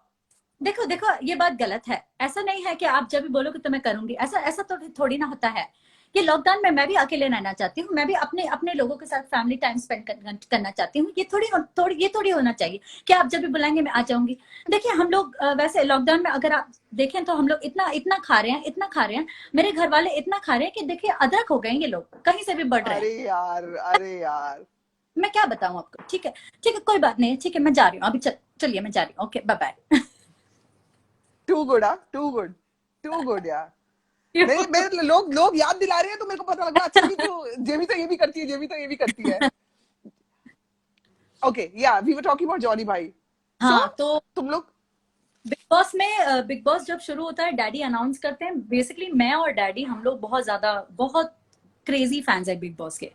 देखो देखो ये बात गलत है। ऐसा नहीं है कि आप जब भी बोलोगे तो मैं करूंगी, ऐसा ऐसा तो थोड़ी ना होता है। ये लॉकडाउन में मैं भी अकेले रहना चाहती हूँ, मैं भी अपने अपने लोगों के साथ फैमिली टाइम स्पेंड करना चाहती हूँ। ये थोड़ी होना चाहिए कि आप जब भी बुलाएंगे मैं आ जाऊंगी। देखिए हम लोग वैसे लॉकडाउन में अगर आप देखें तो हम लोग इतना इतना खा रहे हैं, इतना खा रहे हैं, मेरे घर वाले इतना खा रहे हैं कि देखिए अदरक हो गए ये लोग, कहीं से भी बढ़ रहे हैं। अरे यार, अरे यार. मैं क्या बताऊं आपको। ठीक है ठीक है, कोई बात नहीं, ठीक है मैं जा रही हूँ अभी, चलिए मैं जा रही हूँ, okay bye bye. Too good, huh? Too good. Too good, यार. मेरे मेरे लोग याद दिला रहे हैं तो मेरे को पता लग रहा है, अच्छा जेबी तो ये भी करती है, जेबी तो ये भी करती है. Okay, yeah we were talking about Johnny भाई. सो हाँ तो तुम लोग. बिग बॉस में, बिग बॉस जब शुरू होता है डैडी अनाउंस करते हैं। बेसिकली मैं और डैडी हम लोग बहुत ज्यादा बहुत क्रेजी फैंस है बिग बॉस के।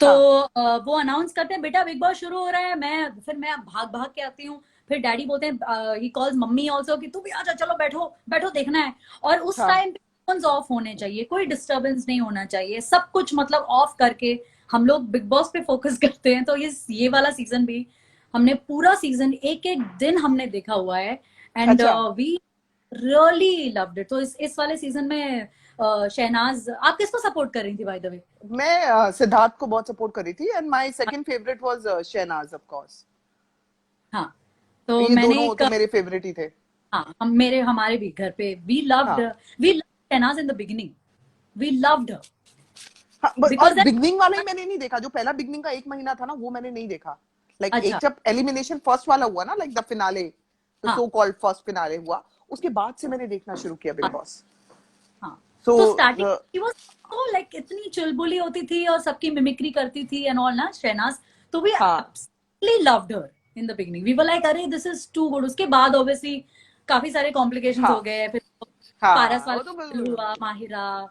तो हाँ, वो अनाउंस करते हैं बेटा बिग बॉस शुरू हो रहा है, मैं भाग भाग के आती हूँ। फिर डैडी बोलते हैं, ही कॉल्स मम्मी ऑल्सो कि तू भी आजा, चलो बैठो बैठो देखना है। और उस हाँ. टाइम पे फोन्स ऑफ होने चाहिए, कोई डिस्टरबेंस नहीं होना चाहिए, सब कुछ मतलब ऑफ करके हम लोग बिग बॉस पे फोकस करते हैं। तो ये वाला सीजन भी हमने पूरा सीजन एक एक दिन हमने देखा हुआ है, एंड अच्छा. We really loved it. तो इस वाले सीजन में शहनाज, आप किसको सपोर्ट कर रही थी बाय द वे? मैं सिद्धार्थ को बहुत सपोर्ट करी थी, and my second favourite was Shehnaaz of course. हाँ, तो ये मैंने दोनों एक, तो मेरे फेवरेट ही थे। हाँ, हमारे भी घर पे हाँ we loved Shehnaaz in the beginning, we loved her हाँ, और बिकॉज दैट। बिगनिंग वाला ही मैंने नहीं देखा, जो पहला बिगनिंग का एक महीना था ना, वो मैंने नहीं देखा। एक अच्छा। जब एलिमिनेशन फर्स्ट वाला हुआ ना, द फिनाले, द हाँ सो कॉल्ड फर्स्ट फिनाले हुआ, उसके बाद से मैंने देखना शुरू किया बिग हाँ बॉस। हाँ। सो तो स्टार्टिंग ही वो तो लाइक इतनी चुलबुली होती थी और सबकी मिमिक्री करती थी एंड ऑल ना शहनाज, तो वी हाँ absolutely loved her in the beginning, we were like अरे दिस इज टू गुड। उसके बाद ऑब्वियसली काफी सारे कॉम्प्लिकेशंस हो हाँ गए, फिर पारस हाँ, वो तो वाला हुआ, माहिरा,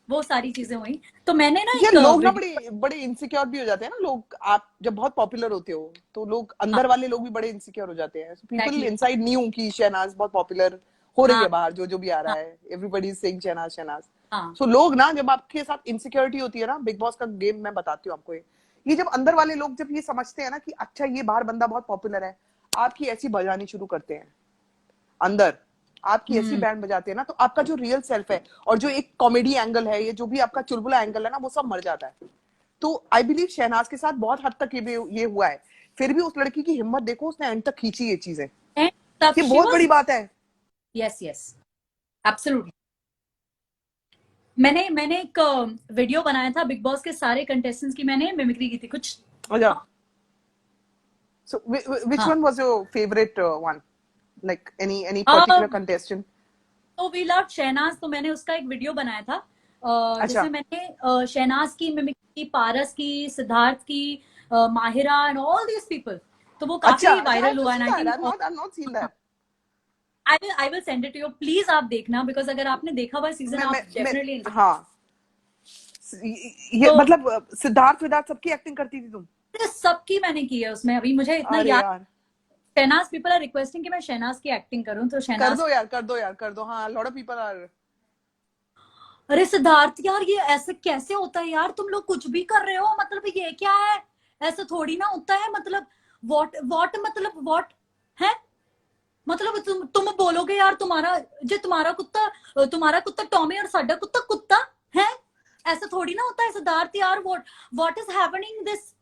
वो सारी चीजें हुई। तो मैंने ना ये एक लोग ना वीडियो, बड़े बड़े इनसिक्योर भी हो जाते हैं ना लोग। आप जब बहुत पॉपुलर होते हो तो लोग, हाँ अंदर वाले लोग भी बड़े इनसिक्योर हो जाते हैं। पीपल एग्जैक्टली, इनसाइड न्यू कि शहनाज बहुत पॉपुलर हो रही हाँ है बाहर, जो जो भी आ रहा हाँ है, everybody is saying Shehnaaz Shehnaaz. हाँ। सो लोग ना, जब आपके साथ इनसिक्योरिटी होती है ना, बिग बॉस का गेम मैं बताती हूँ आपको, ये जब अंदर वाले लोग जब ये समझते हैं ना कि अच्छा ये बाहर बंदा बहुत पॉपुलर है, आपकी ऐसी बजानी शुरू करते हैं अंदर, आपकी ऐसी हम्म। बैंड बजाते हैं ना, तो आपका जो रियल सेल्फ है और जो एक कॉमेडी एंगल है, ये जो भी आपका चुलबुला एंगल है ना, वो सब मर जाता है। तो आई बिलीव शहनाज के साथ बहुत हद तक ये हुआ है। फिर भी उस लड़की की हिम्मत देखो, उसने एंड तक खींची ये चीजें। एंड तब ये शी बहुत वाज, बड़ी बात है। Yes yes, absolutely. मैंने एक वीडियो बनाया था बिग बॉस के सारे कंटेस्टेंट्स की, मैंने मिमिक्री की थी कुछ। अच्छा, so which हाँ, one was your favorite one, like any particular uh, contestant? तो वी लव शहनाज, तो मैंने उसका एक वीडियो बनाया था अच्छा जिसमें मैंने शहनाज की मिमिक्री, पारस की, सिद्धार्थ की, Mahira and all these people, तो वो अच्छा काफी अच्छा, I वायरल have to हुआ see and I that. Think I've not seen that. I will send it to you, please आप देखना, बिकॉज अगर आपने देखा हुआ सीजन आप मैं डेफिनेटली एंजॉय। हाँ, ये तो मतलब सिद्धार्थ विदार्थ सबकी एक्टिंग करती थी तुम? सबकी मैंने की है उसमें, अभी मुझे इतना अरे याद। यार, शहनाज, पीपल आर रिक्वेस्टिंग कि मैं शहनाज की एक्टिंग करूं, तो कर शहनाज। दो यार, कर दो यार, कर दो। हाँ, लॉट ऑफ पीपल आर। अरे सिद्धार्थ यार, ये ऐसे कैसे होता है यार, तुम लोग कुछ भी कर रहे हो, मतलब ये क्या है, ऐसा थोड़ी ना होता है, मतलब वॉट मतलब वॉट है, मतलब तुम बोलोगे यार तुम्हारा, जो तुम्हारा कुत्ता टॉमी और साडा कुत्ता कुत्ता है, ऐसा थोड़ी ना होता है सिद्धार्थ यार, व्हाट इज हैपनिंग दिस।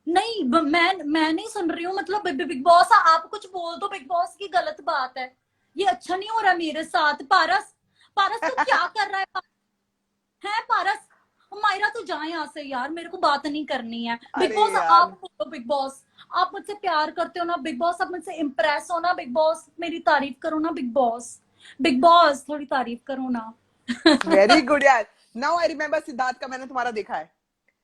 नहीं, मैं नहीं सुन रही हूँ, मतलब बिग बॉस आप कुछ बोल दो, बिग बॉस की गलत बात है, ये अच्छा नहीं हो रहा मेरे साथ। पारस, पारस तू क्या कर रहा है पारस, मायरा तू जा यहाँ से यार, मेरे को बात नहीं करनी है। बिग अरे बॉस आप यार, बोलो, बिग बॉस आप मुझसे प्यार करते हो ना, बिग बॉस आप मुझसे इम्प्रेस हो ना, बिग बॉस मेरी तारीफ करो ना, बिग बॉस, बिग बॉस थोड़ी तारीफ करो ना। वेरी गुड यार। नाउ आई रिमेम्बर, सिद्धार्थ का मैंने तुम्हारा देखा है।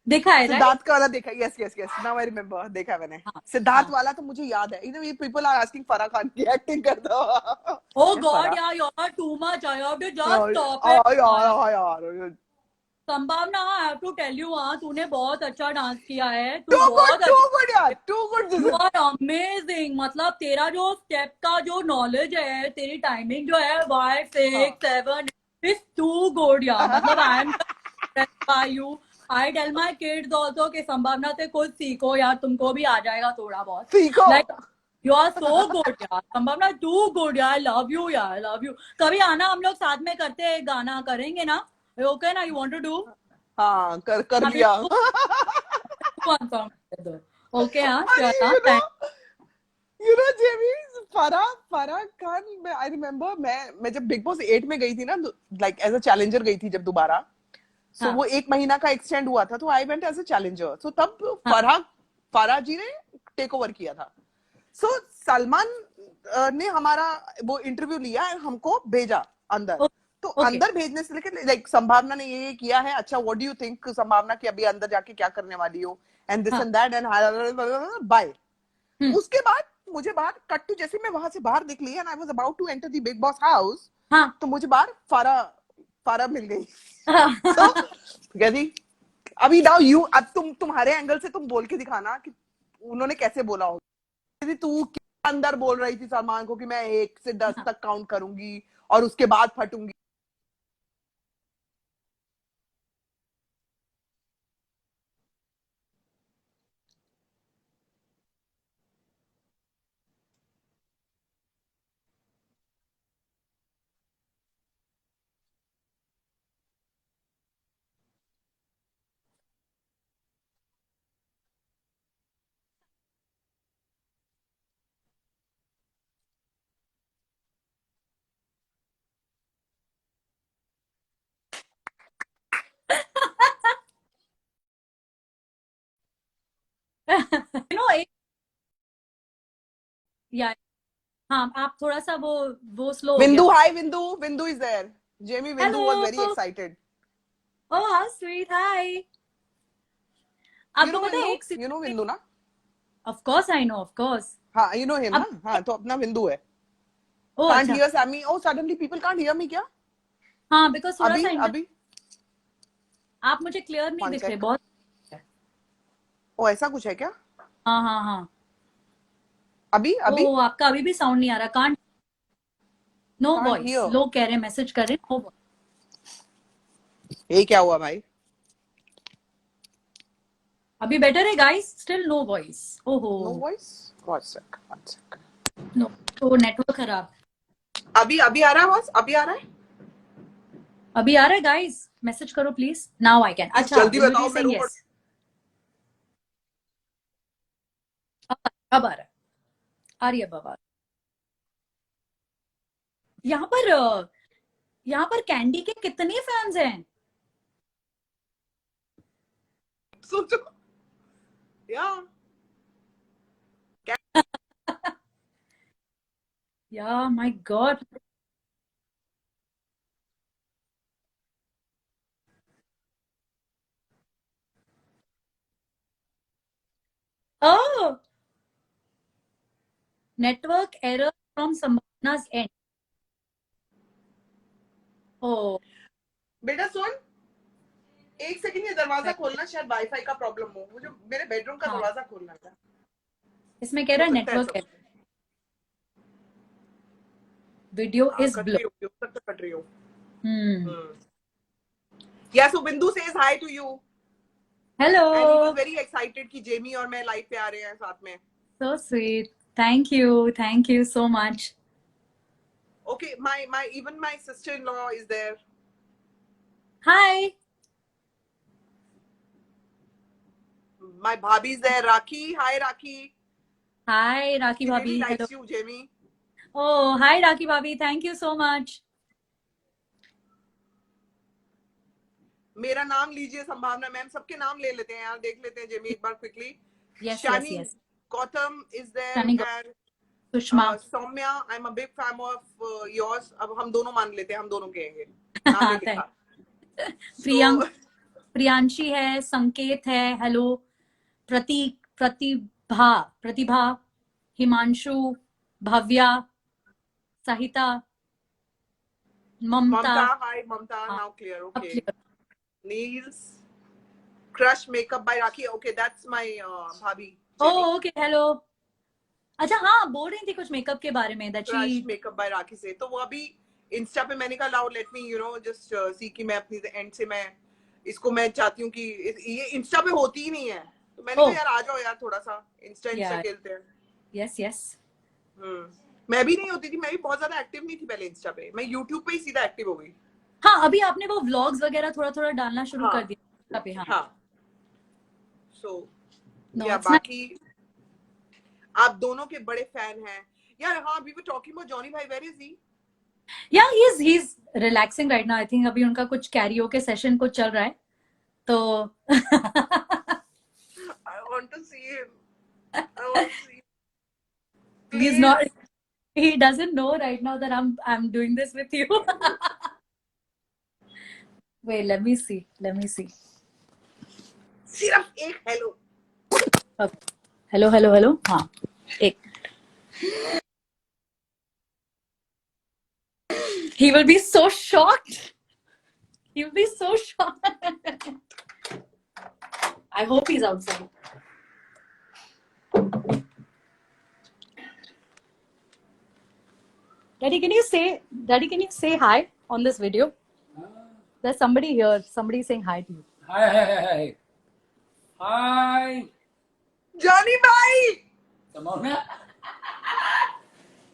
देखा है राइट। सिद्धार्थ का वाला देखा, yes yes yes, now I remember, देखा है मैंने। हाँ सिद्धार्थ हाँ। वाला तो मुझे याद है, ये people are asking Farah Khan की एक्टिंग कर दो। ओ यार गॉड फराह, यार, यार टू मच यार, जस्ट यार स्टॉप इट यार यार। यार, Sambhavna, I have to tell you, हाँ तूने बहुत अच्छा डांस किया है, टू तू गुड, बहुत टू अच्छा, गुड यार, too good this you is. Are amazing, मतलब तेरा जो स्टेप का जो नॉलेज है, तेरी टाइमिंग जो है, 5 6 7 इज टू गुड यार, मतलब I am by you. I tell my kids also कि संभावना से कुछ सीखो यार, तुमको भी आ जाएगा थोड़ा बहुत, सीखो। Like you are so good यार, संभावना टू गुड यार, लव यू यार, लव यू। कभी आना, हम लोग साथ में करते हैं, गाना करेंगे ना, ओके ना, यू वांट टू डू, हाँ, कर वी लिया। Do one song together, okay, हाँ अरे श्योर, हाँ थैंक। जेबी, फराह खान, मैं आई रिमेम्बर, मैं जब बिग बॉस 8 में गई थी ना, एज अ चैलेंजर गई थी जब दोबारा। सो हाँ वो एक महीना का एक्सटेंड हुआ था, तो I went as a challenger. So तब हाँ फराह जी ने टेक ओवर किया था। सो सलमान ने हमारा वो इंटरव्यू लिया और हमको भेजा अंदर। तो ओके। अंदर भेजने से लेकर, संभावना ने ये किया है, अच्छा व्हाट डू यू थिंक संभावना की, अभी अंदर जाके क्या करने वाली हो, एंड दिस हाँ। And that and bye. Hmm. उसके बाद मुझे बाहर कट टू, जैसे मैं वहां से बाहर निकली and I was about to enter the Bigg Boss house, हाँ। तो मुझे बाहर फारा फारा मिल गई। सो हाँ। कहती, अभी नाउ यू, अब तुम्हारे एंगल से तुम बोल के दिखाना कि उन्होंने कैसे बोला होगा। कहती, तू क्या अंदर बोल रही थी सलमान को कि मैं 1 से 10 तक काउंट करूंगी और उसके बाद फटूंगी। यू नो एक या हाँ आप थोड़ा सा वो स्लो हो गया। Vindu, hi Vindu. Vindu is there. Jamie, Vindu was hello. very excited. Oh how sweet, hi. You आपको know पता है Vindu? एक You know सीन, Vindu ना? Of course I know, of course. हाँ, you know him अब ना? हाँ, तो अपना Vindu है. ओ Can't अच्छा, hear Sammy. Oh, suddenly people can't hear me क्या? हाँ बिकॉज थोड़ा अभी सा अभी आप मुझे क्लियर नहीं One दिख रहे sec. बहुत। ओ ऐसा कुछ है क्या? हाँ हाँ हाँ। अभी अभी ओ आपका अभी भी साउंड नहीं आ रहा, can't, no Can't voice. hear. लोग कह रहे हैं, मैसेज कर रहे हैं, नो वॉइस। ये क्या हुआ भाई? अभी बेटर है गाइस, स्टिल नो वॉइस। ओहो No voice. One sec. One sec. No, तो नेटवर्क खराब। अभी अभी आ रहा है आवाज? अभी आ रहा है? अभी आ रहा है गाइस, मैसेज करो please, now I can. Please अच्छा जल्दी विंदु जी बताओ, मैं सेइंग रोबोट. यस। अब आ रहा है, आ रही है बाबा। यहाँ पर यहाँ पर कैंडी के कितने फैंस हैं? सोचो. या या my God. Oh, network error from Sambhavna's and. Oh बेटा सुन, एक सेकंड ये दरवाजा खोलना, शायद वाईफाई का प्रॉब्लम हो. मुझे मेरे बेडरूम का हाँ, दरवाजा खोलना था. इसमें कह रहा हो है सकता है नेटवर्क सब. एरर, वीडियो हाँ, इज कट ब्लो। रही हो तब तक कट रही हो. हम्म। Yeah so Bindu says hi to you hello, and he was very excited कि जेमी और मैं लाइव पे आ रहे हैं साथ में. So sweet, thank you so much. Okay, my even my sister-in-law is there. Hi, My bhabhi is there. Rakhi, hi Rakhi. Hi Rakhi She really भाभी, hello. likes you, Jamie. Oh hi Rakhi भाभी, थैंक यू सो मच। मेरा नाम लीजिए संभावना मैम, सबके नाम ले लेते हैं यार, देख लेते हैं जेमी एक बार quickly. Yes yes Shani yes. Gautam is there Shani, and Sushma. Soumya, I'm a big fan of yours. अब हम दोनों मान लेते हैं, हम दोनों कहेंगे. नाम नहीं थैंक। लिखा. प्रियंक, So प्रियांशी है, संकेत है, हेलो। प्रतीक, प्रतिभा, प्रतिभा, हिमांशु, भव्या, सहिता, ममता। Mamta, hi Mamta, हाँ now clear. अब Okay. Clear. Nails, Crush Makeup by Rakhi. Okay, that's my bhabhi, Jamie. Oh okay hello. अच्छा हाँ, बोल रही थी कुछ मेकअप के बारे में, that she. Crush makeup by Rakhi से. तो वो अभी इंस्टा पे मैंने कहा लाओ लेट मी जस्ट सी कि मैं अपनी एंड से मैं इसको मैं चाहती हूँ कि ये इंस्टा पे होती ही नहीं है. तो मैंने कहा ओह यार आ जाओ यार, थोड़ा सा इंस्टा इंस्टा या खेलते हैं. Yes yes. मैं भी नहीं होती थी, मैं भी बहुत ज्यादा एक्टिव नहीं थी पहले इंस्टा पे. मैं यूट्यूब पे ही सीधा एक्टिव हो गई. हाँ अभी आपने वो व्लॉग्स वगैरह थोड़ा थोड़ा डालना शुरू हाँ कर दिया पे। हाँ हाँ. So no yeah it's nice. बाकी आप दोनों के बड़े फैन हैं यार. हाँ, we were talking about Johnny भाई. Where is he? Yeah he is relaxing right now, I think अभी उनका कुछ कैरियोके सेशन कुछ चल रहा है तो I want to see him. I want to see. he's not, please. he doesn't know right now that I'm doing this with you. Wait, let me see. सिर्फ एक hello. Okay. Hello hello hello, हाँ एक। He will be so shocked. He will be so shocked. I hope he's outside. Daddy, can you say hi on this video? There's somebody here. Somebody saying hi to you. Hi. Hi. Johnny भाई. समोना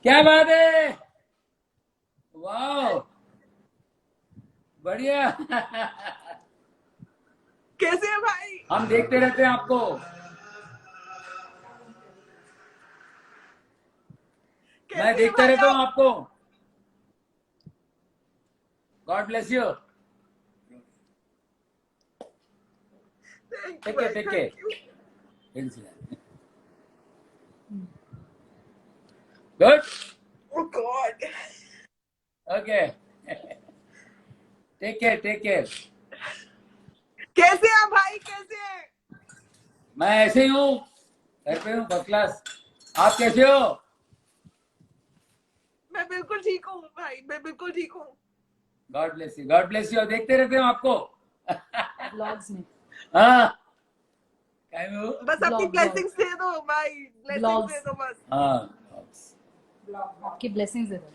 क्या बात है? वाह बढ़िया. कैसे है भाई? हम देखते रहते हैं आपको. मैं कैसे है देखता भाई रहता हूँ आप? आपको. God bless you. Thank you take भाई, care. Thank you. Good. Oh God. Okay. Take care. Take care. कैसे हैं भाई, कैसे हैं? मैं ऐसे ही हूँ, घर पे हूँ, फर्स्ट क्लास। आप कैसे हो? मैं बिल्कुल ठीक हूँ भाई, मैं बिल्कुल ठीक हूँ। God bless you, God bless you. देखते रहते हो आपको। ब्लॉग्स में हाँ, क्या है वो? बस अपनी Vlog, ब्लेसिंग्स दे दो भाई, ब्लेसिंग्स Vlogs. दे दो बस। हाँ, आपकी ब्लेसिंग्स दे दो।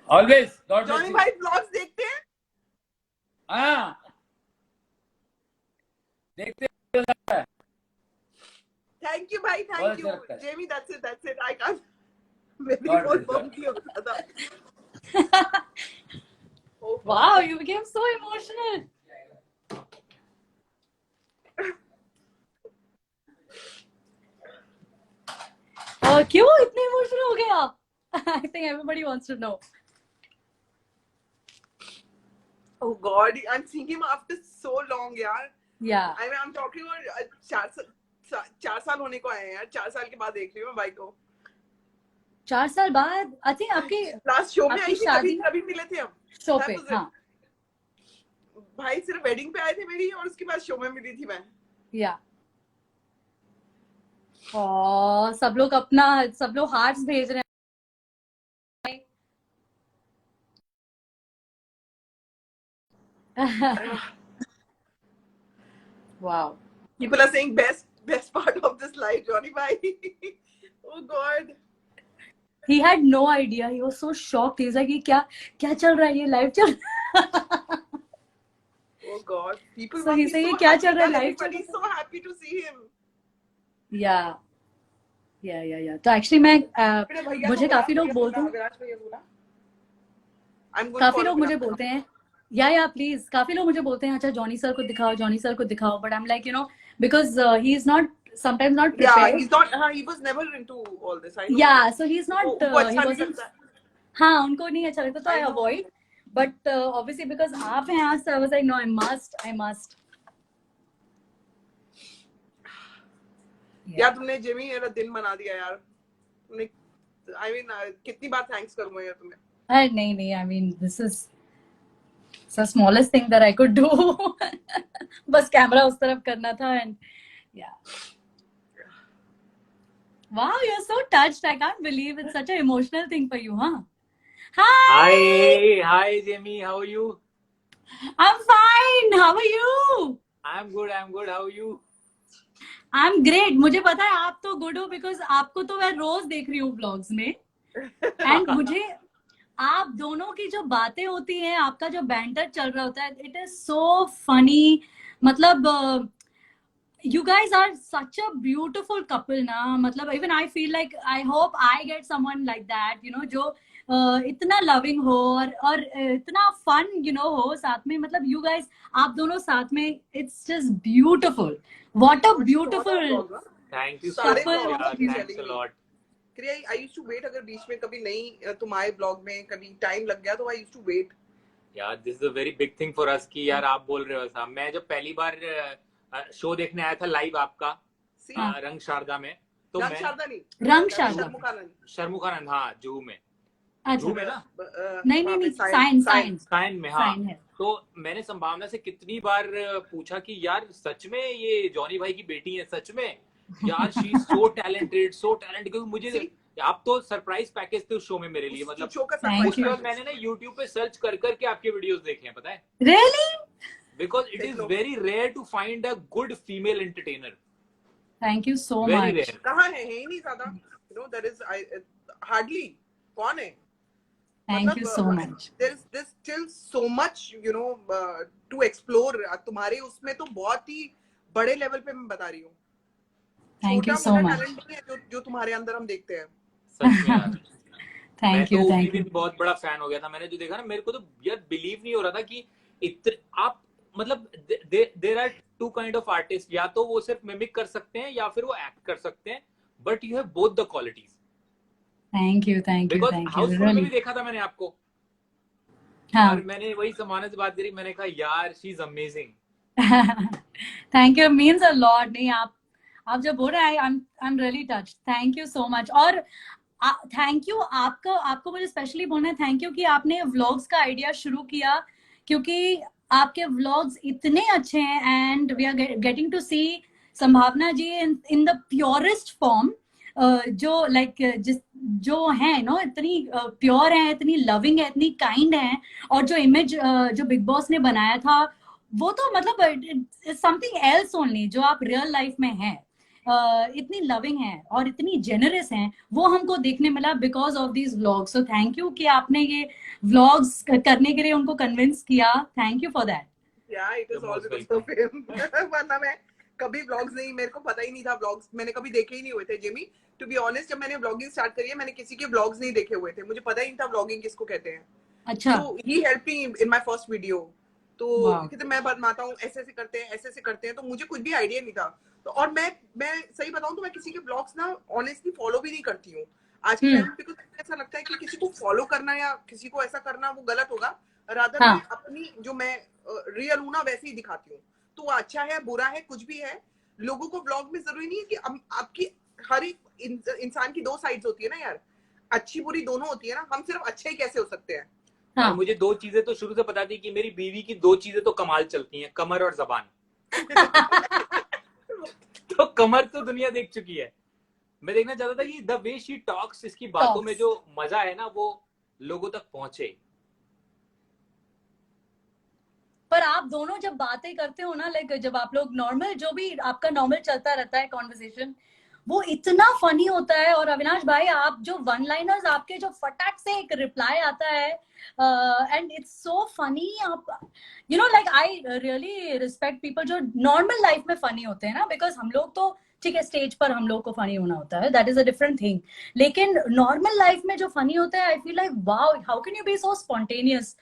Always God bless Johnny you. भाई ब्लॉग्स देखते हैं? हाँ, देखते हैं। थैंक यू भाई, बहुत थैंक यू अच्छा लगता है। Jamie. That's it I can't. मेरी God बहुत bless you. बम्की हो ज्यादा। Wow, you became so emotional. क्यों इतने इमोशनल हो गए आप? I think everybody wants to know. Oh God, I'm seeing him after so long, यार। Yeah. I mean, I'm talking about 4 साल होने को आए हैं यार। 4 साल के बाद देख रही हूँ मैं भाई को। 4 साल बाद आई थिंक आपकी लास्ट शो में आपकी आई थी, शादी तभी मिले थे हम। शो That पे। was it. हाँ भाई सिर्फ वेडिंग पे आए थे मेरी, और उसके बाद शो में मिली थी मैं। या सब लोग हार्ट्स भेज रहे हैं। Wow. People are saying best part of this life, Johnny bhai. Oh God. He had no idea. He was so shocked. He's like, ये क्या चल रहा है, ये लाइव चल Oh God. People So must he be said, so ये क्या happy. चल रहा है, Now लाइव चल everybody's so happy to see him. या तो एक्चुअली मैं मेरे भैया मुझे को बोला, काफी लोग भैया बोलते बोला, हैं, विराज भैया बोला। I'm going to काफी follow लोग मुझे विराज। बोलते हैं या प्लीज, काफी लोग मुझे बोलते हैं अच्छा जॉनी सर को दिखाओ, जॉनी सर को दिखाओ, but I am like because he is not sometimes not Yeah, prepared. he's not. He was never into all this. I know. Yeah, so he's not उनको अच्छा he नहीं wasn't लगता। हाँ उनको नहीं अच्छा लगता तो I I know. avoid, but obviously because आप हैं आज, so I was like no, I must. यार तुमने जेमी मेरा दिन बना दिया यार। तुमने I mean कितनी बार थैंक्स करूंगा यार तुम्हें। नहीं, I mean this is the smallest thing that I could do. बस कैमरा उस तरफ करना था and yeah. Wow, you're so touched. I can't believe it's such an emotional thing for you, huh? Hi. Hi, Jamie. How are you? I'm fine. How are you? I'm good. How are you? I'm great. मुझे पता है आप तो good हो because आपको तो मैं रोज देख रही हूँ vlogs में and मुझे आप दोनों की जो बातें होती हैं, आपका जो बैंटर चल रहा होता है, it is so funny. मतलब you guys are such a beautiful couple ना, मतलब even I feel like I hope I get someone like that, जो इतना loving हो और इतना fun हो साथ में, मतलब you guys आप दोनों साथ में, it's just beautiful. What a beautiful Thank you so सारे much. vlogs यार, की thanks a selling lot. I used to wait अगर बीच में कभी नहीं तुम आए ब्लॉग में, कभी टाइम लग गया तो I used to wait. यार this is a very big thing for us कि यार आप बोल रहे हो साहब। मैं जब पहली बार शो देखने आया था लाइव आपका See? रंग शारदा में, तो रंग मैं शारदा नहीं, रंग शारदा। शर्मुखानंद, हाँ जुहू में, अच्छा जुहू में ना, नहीं साइंस साइन में, हाँ। साइन है। तो मैंने संभावना से कितनी बार पूछा कि यार सच में ये जॉनी भाई की बेटी है, सच में यार शी इज सो टैलेंटेड क्योंकि मुझे आप तो सरप्राइज पैकेज थे उस शो में मेरे लिए, मतलब उसके बाद मैंने ना यूट्यूब पे सर्च कर करके आपके वीडियोस देखे हैं, पता है? Really? Because it is very rare to find a good female entertainer. Thank you so Very much. rare. कहाँ है ही नहीं ज्यादा, there is hardly, कौन है? Thank you so much. There's still so much to explore. तुम्हारे उसमें तो बहुत ही बड़े लेवल पे मैं बता रही हूँ। Thank you so much. Talent नहीं है जो तुम्हारे अंदर हम देखते हैं। सच में यार। Thank you. मैं तो उसी दिन बहुत बड़ा फैन हो गया था। मैंने जो देखा ना, मेरे को तो यार बिलीव नहीं हो रहा था कि आप मतलब there are two kind of artist, या तो वो सिर्फ मिमिक कर सकते हैं या फिर वो एक्ट कर सकते हैं, but you have both the qualities. Thank you. Because Housefull में भी देखा था मैंने आपको, हाँ। और मैंने वही समाना से बात करी, मैंने कहा यार she is amazing. Thank you, means a lot. नहीं आप जब बोल रहे हैं I am really touch, thank you so much. और थैंक यू आपको मुझे स्पेशली बोलना है थैंक यू कि आपने व्लॉग्स का आइडिया शुरू किया, क्योंकि आपके व्लॉग्स इतने अच्छे हैं and we are getting to see Sambhavna ji in the purest form, जो लाइक जो है नो इतनी प्योर है, इतनी लविंग है, इतनी काइंड है। और जो इमेज जो बिग बॉस ने बनाया था वो तो मतलब समथिंग एल्स ओनली, जो आप रियल लाइफ में हैं। इतनी लविंग है और इतनी जेनरस हैं, वो हमको देखने मिला because of these vlogs. So thank you कि आपने ये व्लॉग्स करने के लिए उनको कन्विंस किया। Thank you for that. Yeah, it is You're all most because of him. वरना मैं कभी व्लॉग्स नहीं, मेरे को पता ही नहीं था व्लॉग्स, मैंने कभी देखे ही नहीं हुए थे जेमी। टू बी ऑनेस्ट, जब मैंने व्लॉगिंग स्टार्ट करी है मैंने किसी के व्लॉग्स नहीं देखे हुए थे, मुझे पता ही नहीं था व्लॉगिंग किसको कहते हैं। अच्छा। तो ही help me in my first video. तो Wow. कहते मैं बनाता हूँ, ऐसे ऐसे करते हैं, ऐसे ऐसे करते हैं, तो मुझे कुछ भी आइडिया नहीं था। तो और मैं सही बताऊं तो मैं किसी के ब्लॉग्स ना ऑनेस्टली फॉलो भी नहीं करती हूँ आज के टाइम पे, बिकॉज ऐसा लगता है कि किसी को फॉलो करना या किसी को ऐसा करना वो गलत होगा। रादर हाँ. मैं अपनी जो मैं रियल हूँ ना वैसे ही दिखाती हूँ। तो वो अच्छा है बुरा है कुछ भी है, लोगों को ब्लॉग में जरूरी नहीं है कि आपकी हर एक इंसान की दो साइड्स होती है ना यार, अच्छी बुरी दोनों होती है ना, हम सिर्फ अच्छे ही कैसे हो सकते हैं। हाँ. और मुझे दो चीजें तो शुरू से पता थी कि मेरी बीवी की दो चीजें तो कमाल चलती हैं, कमर और जबान। तो कमर तो दुनिया देख चुकी है, मैं देखना चाहता था कि द वे शी टॉक्स, इसकी बातों में जो मजा है ना वो लोगों तक पहुंचे। पर आप दोनों जब बातें करते हो ना, लाइक जब आप लोग नॉर्मल जो भी आपका नॉर्मल चलता रहता है कॉन्वर्सेशन, वो इतना फनी होता है। और अविनाश भाई आप जो वन लाइनर्स आपके जो फटाक से एक रिप्लाई आता है एंड इट्स सो फनी। आप you know like I really respect people जो नॉर्मल लाइफ में फनी होते हैं ना, बिकॉज हम लोग तो ठीक है स्टेज पर हम लोग को फनी होना होता है, that is a different thing. लेकिन नॉर्मल लाइफ में जो फनी होता है I feel like wow how can you be so spontaneous.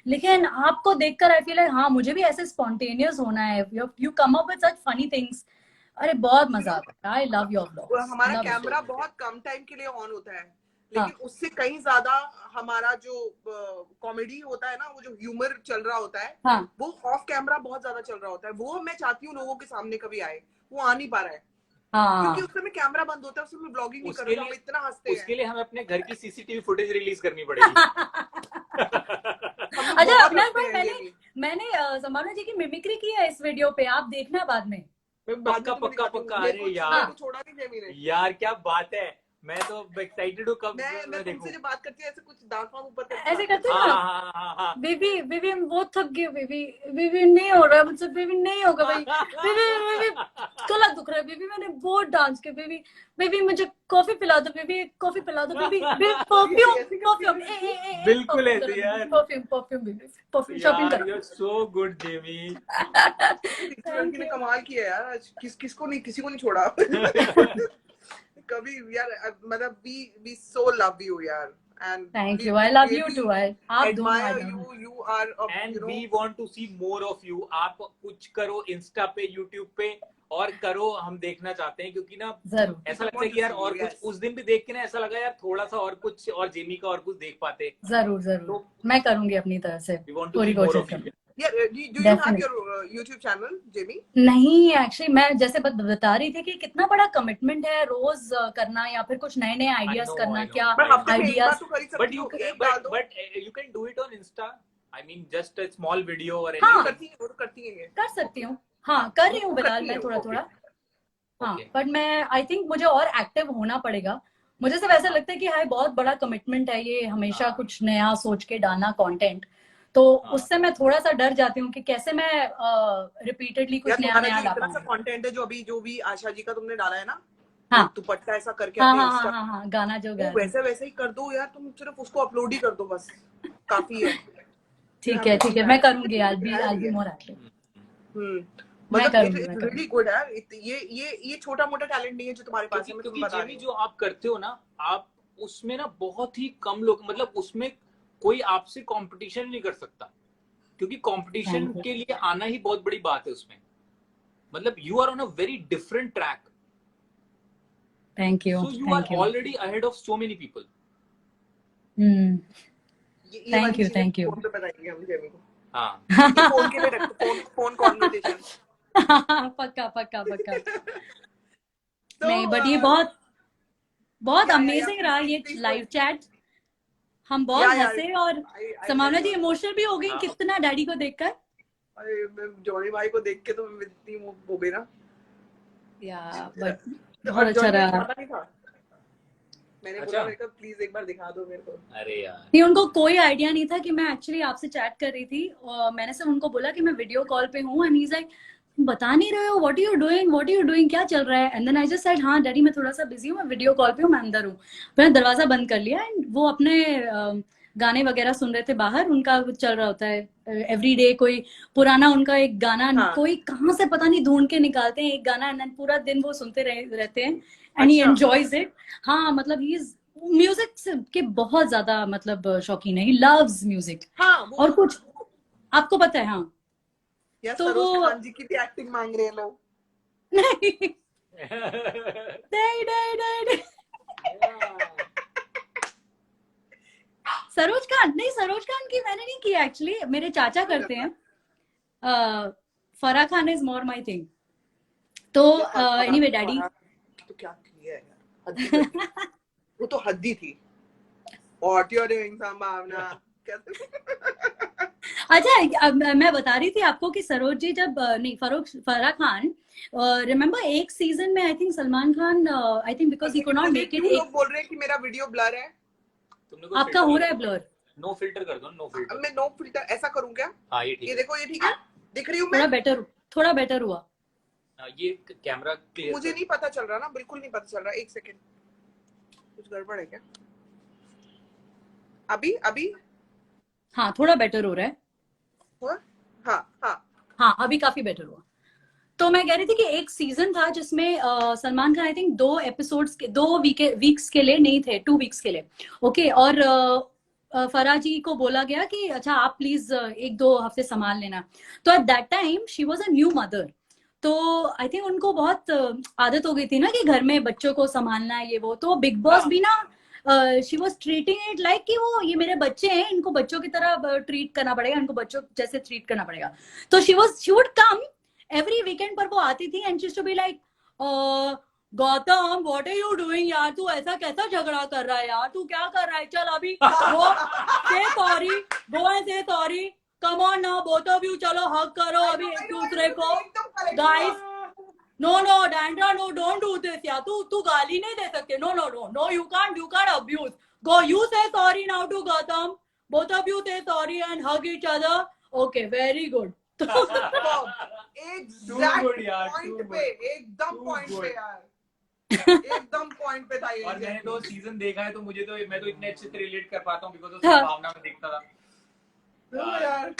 लेकिन आपको देखकर आई फील लाइक हाँ मुझे भी ऐसे स्पॉन्टेनियस होना है। You come up with such funny things. अरे बहुत मजा आता है। I love your vlogs. हमारा कैमरा बहुत कम टाइम के लिए ऑन होता है, लेकिन उससे कहीं ज्यादा हमारा जो कॉमेडी होता है ना, वो जो ह्यूमर चल रहा होता है, वो ऑफ कैमरा बहुत ज्यादा चल रहा होता है। वो मैं चाहती हूँ लोगों के सामने कभी आए, वो आ नहीं पा रहा है क्योंकि उस समय कैमरा बंद होता है, उस समय ब्लॉगिंग नहीं कर रहे, हम इतना हंसते हैं। उसके लिए हमें अपने घर की सीसीटीवी फुटेज रिलीज करनी पड़ेगी। अच्छा अविनाश भाई, मैंने संभावना जी की मिमिक्री की है इस वीडियो पे, आप देखना बाद में। पक्का पक्का पक्का। अरे यार छोड़ा नहीं जेमी ने। यार क्या बात है, मैं तो एक्साइटेड हूँ कब मैं तुमसे जब बात करती है ऐसे कुछ दांत ऊपर करके ऐसे करते हैं हाँ, ना। बेबी मैं बहुत थक गई, बेबी नहीं हो रहा मुझसे, बेबी नहीं होगा भाई, बेबी गला दुख रहा है, बेबी मैंने बहुत डांस किया, बेबी मुझे कॉफी पिला दो, बेबी कॉफी पिला दो, बेबी परफ्यूम बिल्कुल ऐसे यार, परफ्यूम बेबी परफ्यूम शॉपिंग करो। You are so good Jamie. लड़की ने कमाल किया यार आज, किसी को नहीं छोड़ा। कभी यार मतलब we so love you यार, and thank you, I love you too, आप दोनों admire you are and we want to see more of you। आप कुछ करो इंस्टा पे यूट्यूब पे और करो, हम देखना चाहते हैं, क्योंकि ना ऐसा लगता है कि यार और कुछ उस दिन भी देख के ना ऐसा लगा यार थोड़ा सा और कुछ और जेमी का और कुछ देख पाते। जरूर तो मैं करूंगी अपनी तरफ से पूरी कोशिश। Yeah, do you have your YouTube channel, Jamie? नहीं एक्चुअली मैं जैसे बता रही थी कि कितना बड़ा कमिटमेंट है रोज करना या फिर कुछ नए आइडियाज करना। क्या ideas, but you can do it on Insta, I mean just a small video और कर सकती हूँ। हाँ कर रही हूँ फिलहाल मैं थोड़ा। हाँ बट मैं आई थिंक मुझे और एक्टिव होना पड़ेगा। मुझे सिर्फ ऐसा लगता है कि हाय बहुत बड़ा कमिटमेंट है ये, हमेशा कुछ नया सोच के डालना कंटेंट, तो उससे मैं थोड़ा सा डर जाती हूँ कि कैसे मैं रिपीटेडली कुछ नया ला पाऊँ। कंटेंट है जो भी आशा जी का तुमने डाला है ना, हाँ दुपट्टा ऐसा करके हाँ गाना जो गाया वैसे ही कर दो यार, तुम सिर्फ उसको अपलोड ही कर दो बस, काफी है। ठीक है मैं करूंगी। I'll be more active। मतलब रियली गुड है ये छोटा मोटा टैलेंट नहीं है जो तुम्हारे पास है। क्योंकि जेमी जो आप करते हो ना, आप उसमें ना बहुत ही कम लोग, मतलब उसमें कोई आपसे कंपटीशन नहीं कर सकता, क्योंकि कंपटीशन के लिए आना ही बहुत बड़ी बात है उसमें। मतलब you are on a very different track. Thank you. So you are already ahead of so many people. Thank you. Phone पे बताएंगे हम जेमी को। हाँ फोन के लिए रखो, फोन कॉन्वर्सेशन। पक्का नहीं, बट ये बहुत बहुत अमेजिंग रहा ये लाइव चैट। हम बहुत हंसे और समाना जी इमोशनल भी हो गई कितना डैडी को देखकर। अरे जॉनी भाई को देख के तो मैं इतनी हो गई ना। या बट बहुत अच्छा रहा। मैंने बोला मेरे को प्लीज एक बार दिखा दो मेरे को। अरे यार नहीं, उनको कोई आइडिया नहीं था कि मैं एक्चुअली आपसे चैट कर रही थी और मैंने सिर्फ उनको बोला कि मैं वीडियो कॉल पे हूँ एंड ही इज लाइक बता नहीं रहे हो व्हाट आर यू डूइंग क्या चल रहा है। And then I just said हाँ डैडी मैं थोड़ा सा बिजी हूँ, मैं वीडियो कॉल पे हूँ, मैं अंदर हूँ। मैंने दरवाजा बंद कर लिया एंड वो अपने गाने वगैरह सुन रहे थे बाहर, उनका चल रहा होता है एवरी डे कोई पुराना उनका एक गाना कोई कहाँ से पता नहीं ढूंढ के निकालते हैं एक गाना एंड पूरा दिन वो सुनते रहते हैं एंड ही एंजॉयज इट। हाँ मतलब ही इज म्यूजिक के बहुत ज्यादा मतलब शौकीन है, ही लव्स म्यूजिक। और कुछ आपको पता है? हाँ तो वो खान जी की भी एक्टिंग मांग रहे हैं लोग। नहीं नहीं सरोज खान की मैंने नहीं किया एक्चुअली, मेरे चाचा करते हैं। Farah Khan is more my thing. तो एनीवे डैडी तो क्या किया है यार, वो तो हद्दी थी। What you're doing संभावना अच्छा मैं बता रही थी आपको कि सरोज जी जब नहीं फराह खान रिमेम्बर एक सीजन में I think Salman Khan I think because he could not make it. लोग बोल रहे हैं कि मेरा वीडियो ब्लर है। आपका हो रहा है ब्लर? नो फिल्टर कर दो, नो फिल्टर। मैं नो फिल्टर ऐसा करूं क्या? हाँ ये ठीक है। ये देखो ये ठीक है, दिख रही हूँ मैं? थोड़ा बेटर हुआ। ये कैमरा क्लियर। मुझे नहीं पता चल रहा ना, बिल्कुल नहीं पता चल रहा। एक सेकंड, कुछ गड़बड़ है क्या? अभी हाँ थोड़ा बेटर हो रहा है। हाँ अभी काफी बेटर हुआ। तो मैं कह रही थी कि एक सीजन था जिसमें Salman Khan I think 2 episodes के 2 वीक्स के लिए नहीं थे, 2 वीक्स के लिए ओके। और फराह जी को बोला गया कि अच्छा आप प्लीज 1-2 हफ्ते संभाल लेना। तो at that time she was a new mother, तो आई थिंक उनको बहुत आदत हो गई थी ना कि घर में बच्चों को संभालना है ये वो। तो बिग बॉस भी ना she was treating it like कि वो ये मेरे बच्चे हैं, इनको बच्चों की तरह ट्रीट करना पड़ेगा, इनको बच्चों जैसे ट्रीट करना पड़ेगा। तो she would come every weekend पर वो आती थी and she used to be like Gautam what are you doing यार, तू ऐसा कैसा झगड़ा कर रहा है यार, तू क्या कर रहा है, चल अभी go say sorry come on now both of you, चलो हग करो अभी एक दूसरे को गाइस। नो डैंड्रा नो डोंट डू दिस यार, तू गाली नहीं दे सकते। No you can't abuse. Go you say sorry now to Gautam, both of you say sorry and hug each other. Okay very good. एकदम पॉइंट पे था ये। और मैंने तो सीजन देखा है तो मुझे तो मैं तो इतने अच्छे से रिलेट कर पाता हूँ बिकॉज़ उस भावना में देखता था यार।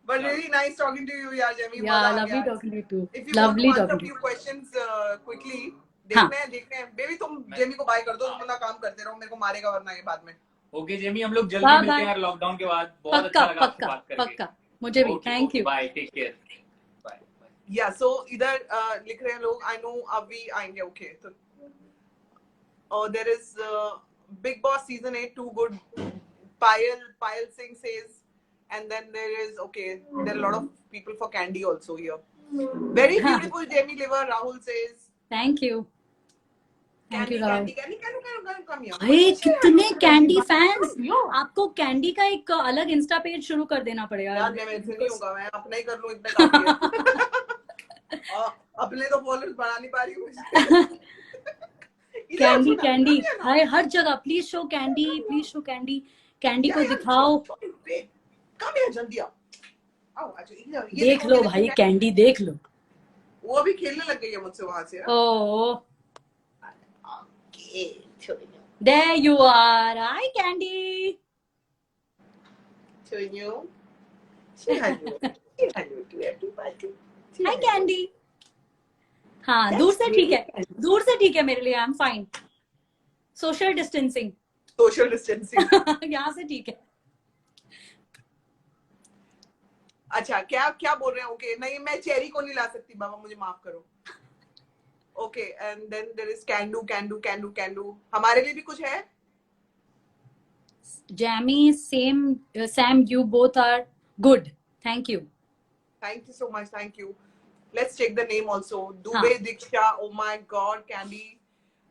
But really nice talking to you, यार Jamie. Yeah, lovely talking to you too. If you want to answer a few questions quickly, देखते हैं. Baby तुम जेमी को बाय कर दो, तुम अपना काम करते रहो, मेरे को मारेगा वरना ये बाद में. ओके जेमी, हम लोग जल्दी मिलते हैं यार लॉकडाउन के बाद। बहुत अच्छा लगा आपसे बात करके। पक्का मुझे भी। Thank you, bye, take care, bye. Yeah, so इधर लिख रहे हैं लोग, I know अभी आएंगे, okay. So there is Big Boss season 8 too good. Payal Singh says. And then there are a lot of people for candy also here. Very beautiful Jamie liver, Rahul says. Thank you Rahul. भाई कितने कैंडी फैंस। आपको कैंडी का एक अलग इंस्टा पेज शुरू कर देना पड़ेगा यार। मैं नहीं होगा, मैं अपना ही कर लूं, इतना काफी है। अपने तो फॉलोअर्स बढ़ा नहीं पा रही हूं। कैंडी हर जगह प्लीज शो कैंडी को दिखाओ। जल्दी आओ। देख लो भाई, कैंडी देख लो। वो अभी खेलने लग गई है मुझसे वहां से। ओह there you are. Hi Candy. Say hello to everybody. Hi Candy. हाँ दूर से ठीक है मेरे लिए। I am fine. Social distancing यहाँ से ठीक है। अच्छा क्या बोल रहे हैं? ओके नहीं, मैं चेरी को नहीं ला सकती बाबा, मुझे माफ करो। Okay and then there is can do. हमारे लिए भी कुछ है? Jamie Sam you both are good, thank you so much, thank you. Let's check the name also. Dubey Diksha, oh my God Candy,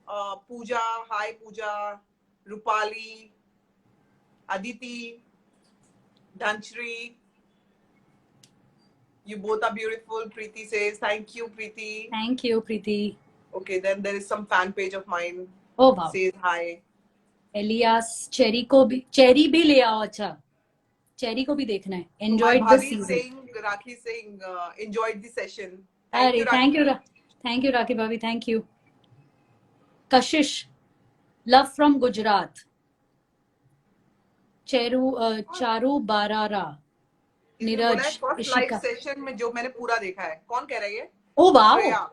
Pooja, hi Pooja, Rupali, Aditi, Dhanchri. You both are beautiful. Preeti says, thank you, Preeti. Thank you, Preeti. Okay, then there is some fan page of mine. Oh wow. Says hi. Elias Cherry भी ले आओ. अच्छा, चेरी को भी देखना है. So my Enjoyed the bhabi is season. saying, Rakhi is saying, enjoyed the session. अरे Rakhi. thank you राखी भाभी, thank you. Kashish, love from Gujarat. Charu बारारा. Neeraj, first live Ishika. Session में जो मैंने पूरा देखा है. कौन कह रहा है ये? Oh wow, Shreya.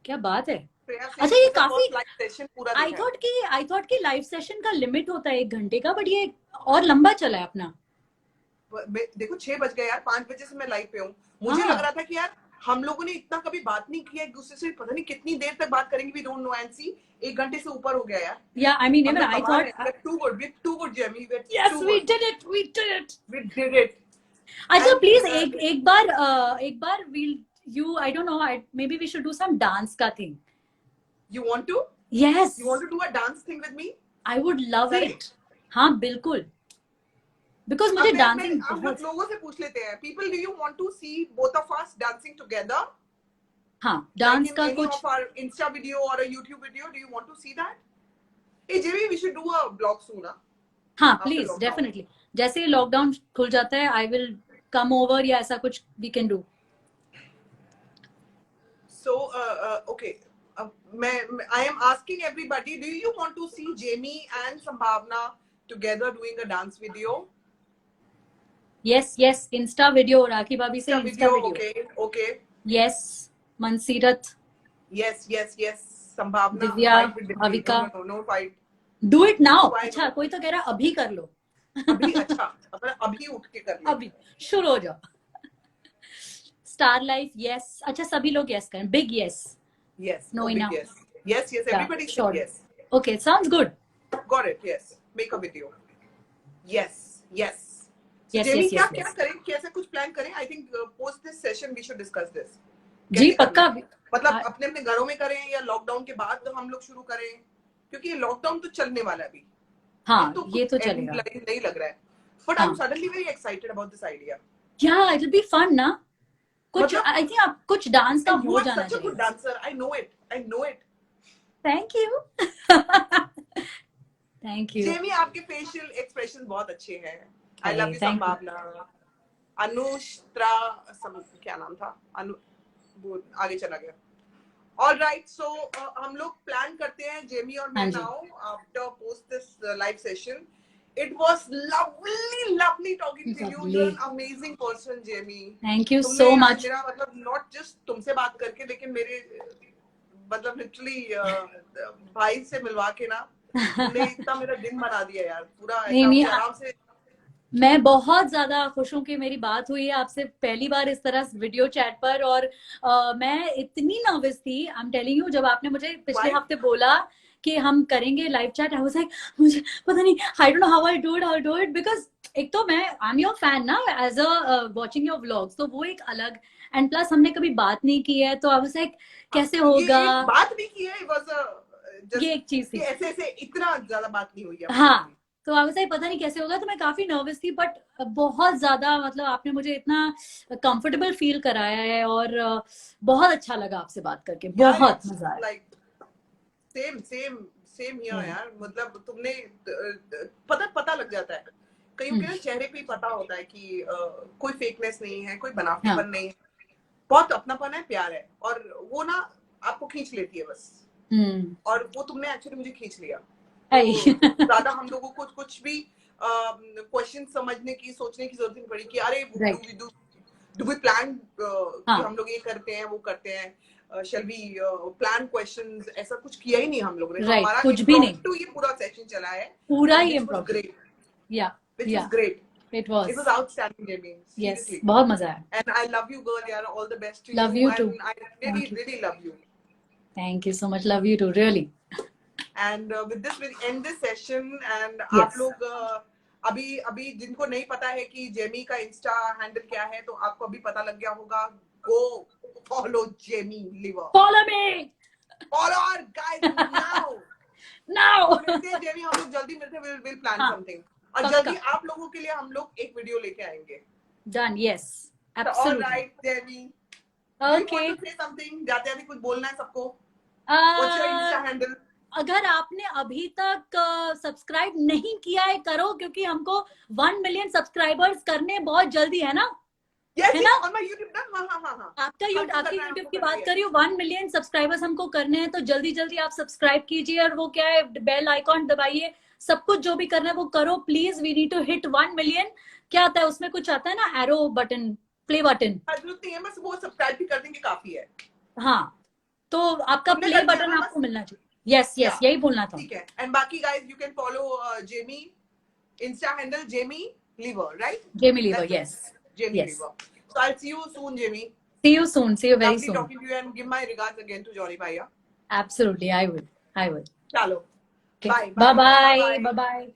क्या बात है. श्रेया अच्छा, ये काफी लाइव सेशन पूरा आई देखा है. थॉट कि लाइव सेशन का लिमिट होता है 1 घंटे का, बट ये और लंबा चला है अपना. देखो 6 बज गए यार, 5 बजे से मैं लाइव पे हूँ. मुझे लग रहा था कि यार हम लोगों ने इतना कभी बात नहीं किया एक दूसरे से, पता नहीं कितनी देर तक बात करेंगे. We don't know. एंड सी 1 घंटे से ऊपर हो गया यार. या I mean even I thought to good Jamie. Yes we did it. अच्छा And, प्लीज एक बार we'll you I don't no, may be we should do some dance का thing. you want to yes, do a dance thing with me? I would love Sorry? It. हाँ बिल्कुल, बिकॉज मुझे डांसिंग हम बहुत. लोगों से पूछ लेते हैं. People, do you want to see both of us dancing together? हाँ, Like डांस in का any कुछ. of our Insta video or a YouTube video, do you want to see that? Hey Jimmy, we should do a vlog soon, huh? हाँ After प्लीज, lockdown. डेफिनेटली. जैसे ही लॉकडाउन खुल जाता है, आई विल कम ओवर या ऐसा कुछ we can do. So, okay. I am asking everybody, do you want to see Jamie and Sambhavna together doing a dance video? Yes, insta video. Rakhi भाभी से insta video. Okay. Yes, Mansirat, Yes. Sambhavna. Divya, fight with Jamie. Avika. No fight. Do it now. Why अच्छा, not? कोई तो कह रहा है अभी कर लो. अभी अच्छा, अभी उठ के कर ले. अभी शुरू हो जाओ. Star life, yes. अच्छा, सभी लोग यस करें. Big yes. Yes. No, big enough. Yes. Everybody said sure. yes. Okay, sounds good. Got it. Yes. Make a video. Yes. Yes, Jamie, yes, क्या yes. करें? कैसे कुछ प्लान करें? I think post this session we should discuss this. जी कैसे पक्का. करना है? मतलब अपने घरों में करें या लॉकडाउन के बाद हम लोग शुरू करें? क्योंकि ये लॉकडाउन तो चलने वाला है अभी. हाँ, ये तो कुछ चलेगा. end नहीं लग रहा है. But हाँ. I'm suddenly very excited about this idea. या इट विल बी फन ना. कुछ मतलब- आई थिंक आप कुछ डांस का And you हो are जाना such a good चाहिए. dancer. I know it. Thank you. Thank you. Jamie, आपके facial expressions बहुत अच्छे हैं. I अरे, love you, thank you. संभावना. अनुष्त्रा, क्या नाम था? वो आगे चला गया. All right, so हम लोग प्लान करते हैं जेमी और मैं हाँ जी. now after post this live session. It was lovely talking to you. Lovely. You're an amazing person, Jamie. Thank you तुमने सो आज मच. मेरा मतलब not just तुमसे बात करके, लेकिन मेरे मतलब literally भाई से मिलवा के ना तुमने इतना मेरा दिन बना दिया यार. पूरा नहीं, आराम से. मैं बहुत ज्यादा खुश हूँ कि मेरी बात हुई है आपसे पहली बार इस तरह वीडियो चैट पर. और मैं इतनी नर्वस थी, आई एम टेलिंग यू. जब आपने मुझे पिछले Why? हफ्ते बोला कि हम करेंगे live chat, I was like मुझे पता नहीं, I don't know how I do it because एक तो मैं आई एम योर फैन ना, as a watching your vlogs, तो वो एक अलग. एंड प्लस हमने कभी बात नहीं की है, तो आई वाज लाइक कैसे होगा. ये बात नहीं की है. It was just ये एक चीज थी. ऐसे इतना ज्यादा बात नहीं हुई है. हाँ, तो आई वाज लाइक पता नहीं कैसे होगा. तो मैं काफी नर्वस थी, बट बहुत ज्यादा मतलब आपने मुझे इतना कंफर्टेबल फील कराया है और बहुत अच्छा लगा आपसे बात करके. बहुत मजा आया. Like same here Yeah. यार. मतलब तुमने पता लग जाता है कहीं के चेहरे पे ही पता होता है कि कोई फेकनेस नहीं है, कोई बनावटीपन नहीं है. बहुत अपनापन है, प्यार है, और वो ना आपको खींच लेती है बस. और वो तुमने एक्चुअली मुझे खींच लिया. तो ज्यादा हम लोगों को कुछ भी क्वेश्चन समझने की, सोचने की जरूरत नहीं पड़ी कि अरे डू वी प्लान कि हम लोग ये करते हैं, वो करते हैं, shall we plan questions. ऐसा कुछ किया ही नहीं हम लोगों ने. हमारा कुछ भी नहीं. तो ये पूरा सेशन चला है, पूरा ही improv. great. Yeah, Which is great. It was. It was outstanding, Jamie. Yes, Seriously. बहुत मजा आया. And I love you, girl. यार, all the best to Love you. you too. And I really love you. Thank you so much. Love you too. Really. And with this, we'll end this session. And Yes. आप लोग अभी जिनको नहीं पता है कि जेमी का इंस्टा हैंडल क्या है, तो आपको अभी पता लग गया होगा. Go follow Jamie Liver. Follow me. Follow her, guys, now. Now मिलते हैं जेमी, हम लोग जल्दी मिलते हैं, विल प्लान हाँ, समथिंग, और पक्का। जल्दी आप लोगों के लिए हम लोग एक वीडियो लेके आएंगे। Done, yes, all absolutely. Right Jamie, okay, you want to say something, जाते जाते कुछ बोलना है सबको? What's your insta handle? अगर आपने अभी तक सब्सक्राइब नहीं किया है करो, क्योंकि हमको 1 मिलियन सब्सक्राइबर्स करने बहुत जल्दी है ना, यस है ना? ऑन माय YouTube ना, हां हां हां, आपका हमको आपकी करना है, यूट्यूब हमको की करना बात है। कर रही हूँ, 1 मिलियन सब्सक्राइबर्स हमको करने हैं, तो जल्दी जल्दी आप सब्सक्राइब कीजिए, और वो क्या है, बेल आइकॉन दबाइए, सब कुछ जो भी करना है वो करो please. We need to hit 1 million. क्या आता है उसमें, कुछ आता है ना, एरो बटन, प्ले बटन, जरूरत नहीं है, बस वो सब्सक्राइब भी कर देंगे, काफी है। हाँ, तो आपका हमने प्ले कर दिया बटन ना आपको बस। मिलना चाहिए। यस यस, यही बोलना था। ठीक है, एंड बाकी guys you can follow Jamie, insta handle Jamie Lever, right? Jamie Lever, yes Jamie yes. Lever. So I'll see you soon, Jimmy. See you soon. See you very Lovely soon. talking to you, and give my regards again to Johnny Bhaiya. Absolutely, I will. I will. Chalo. Okay. Bye. Bye Bye. bye. Bye. Bye bye.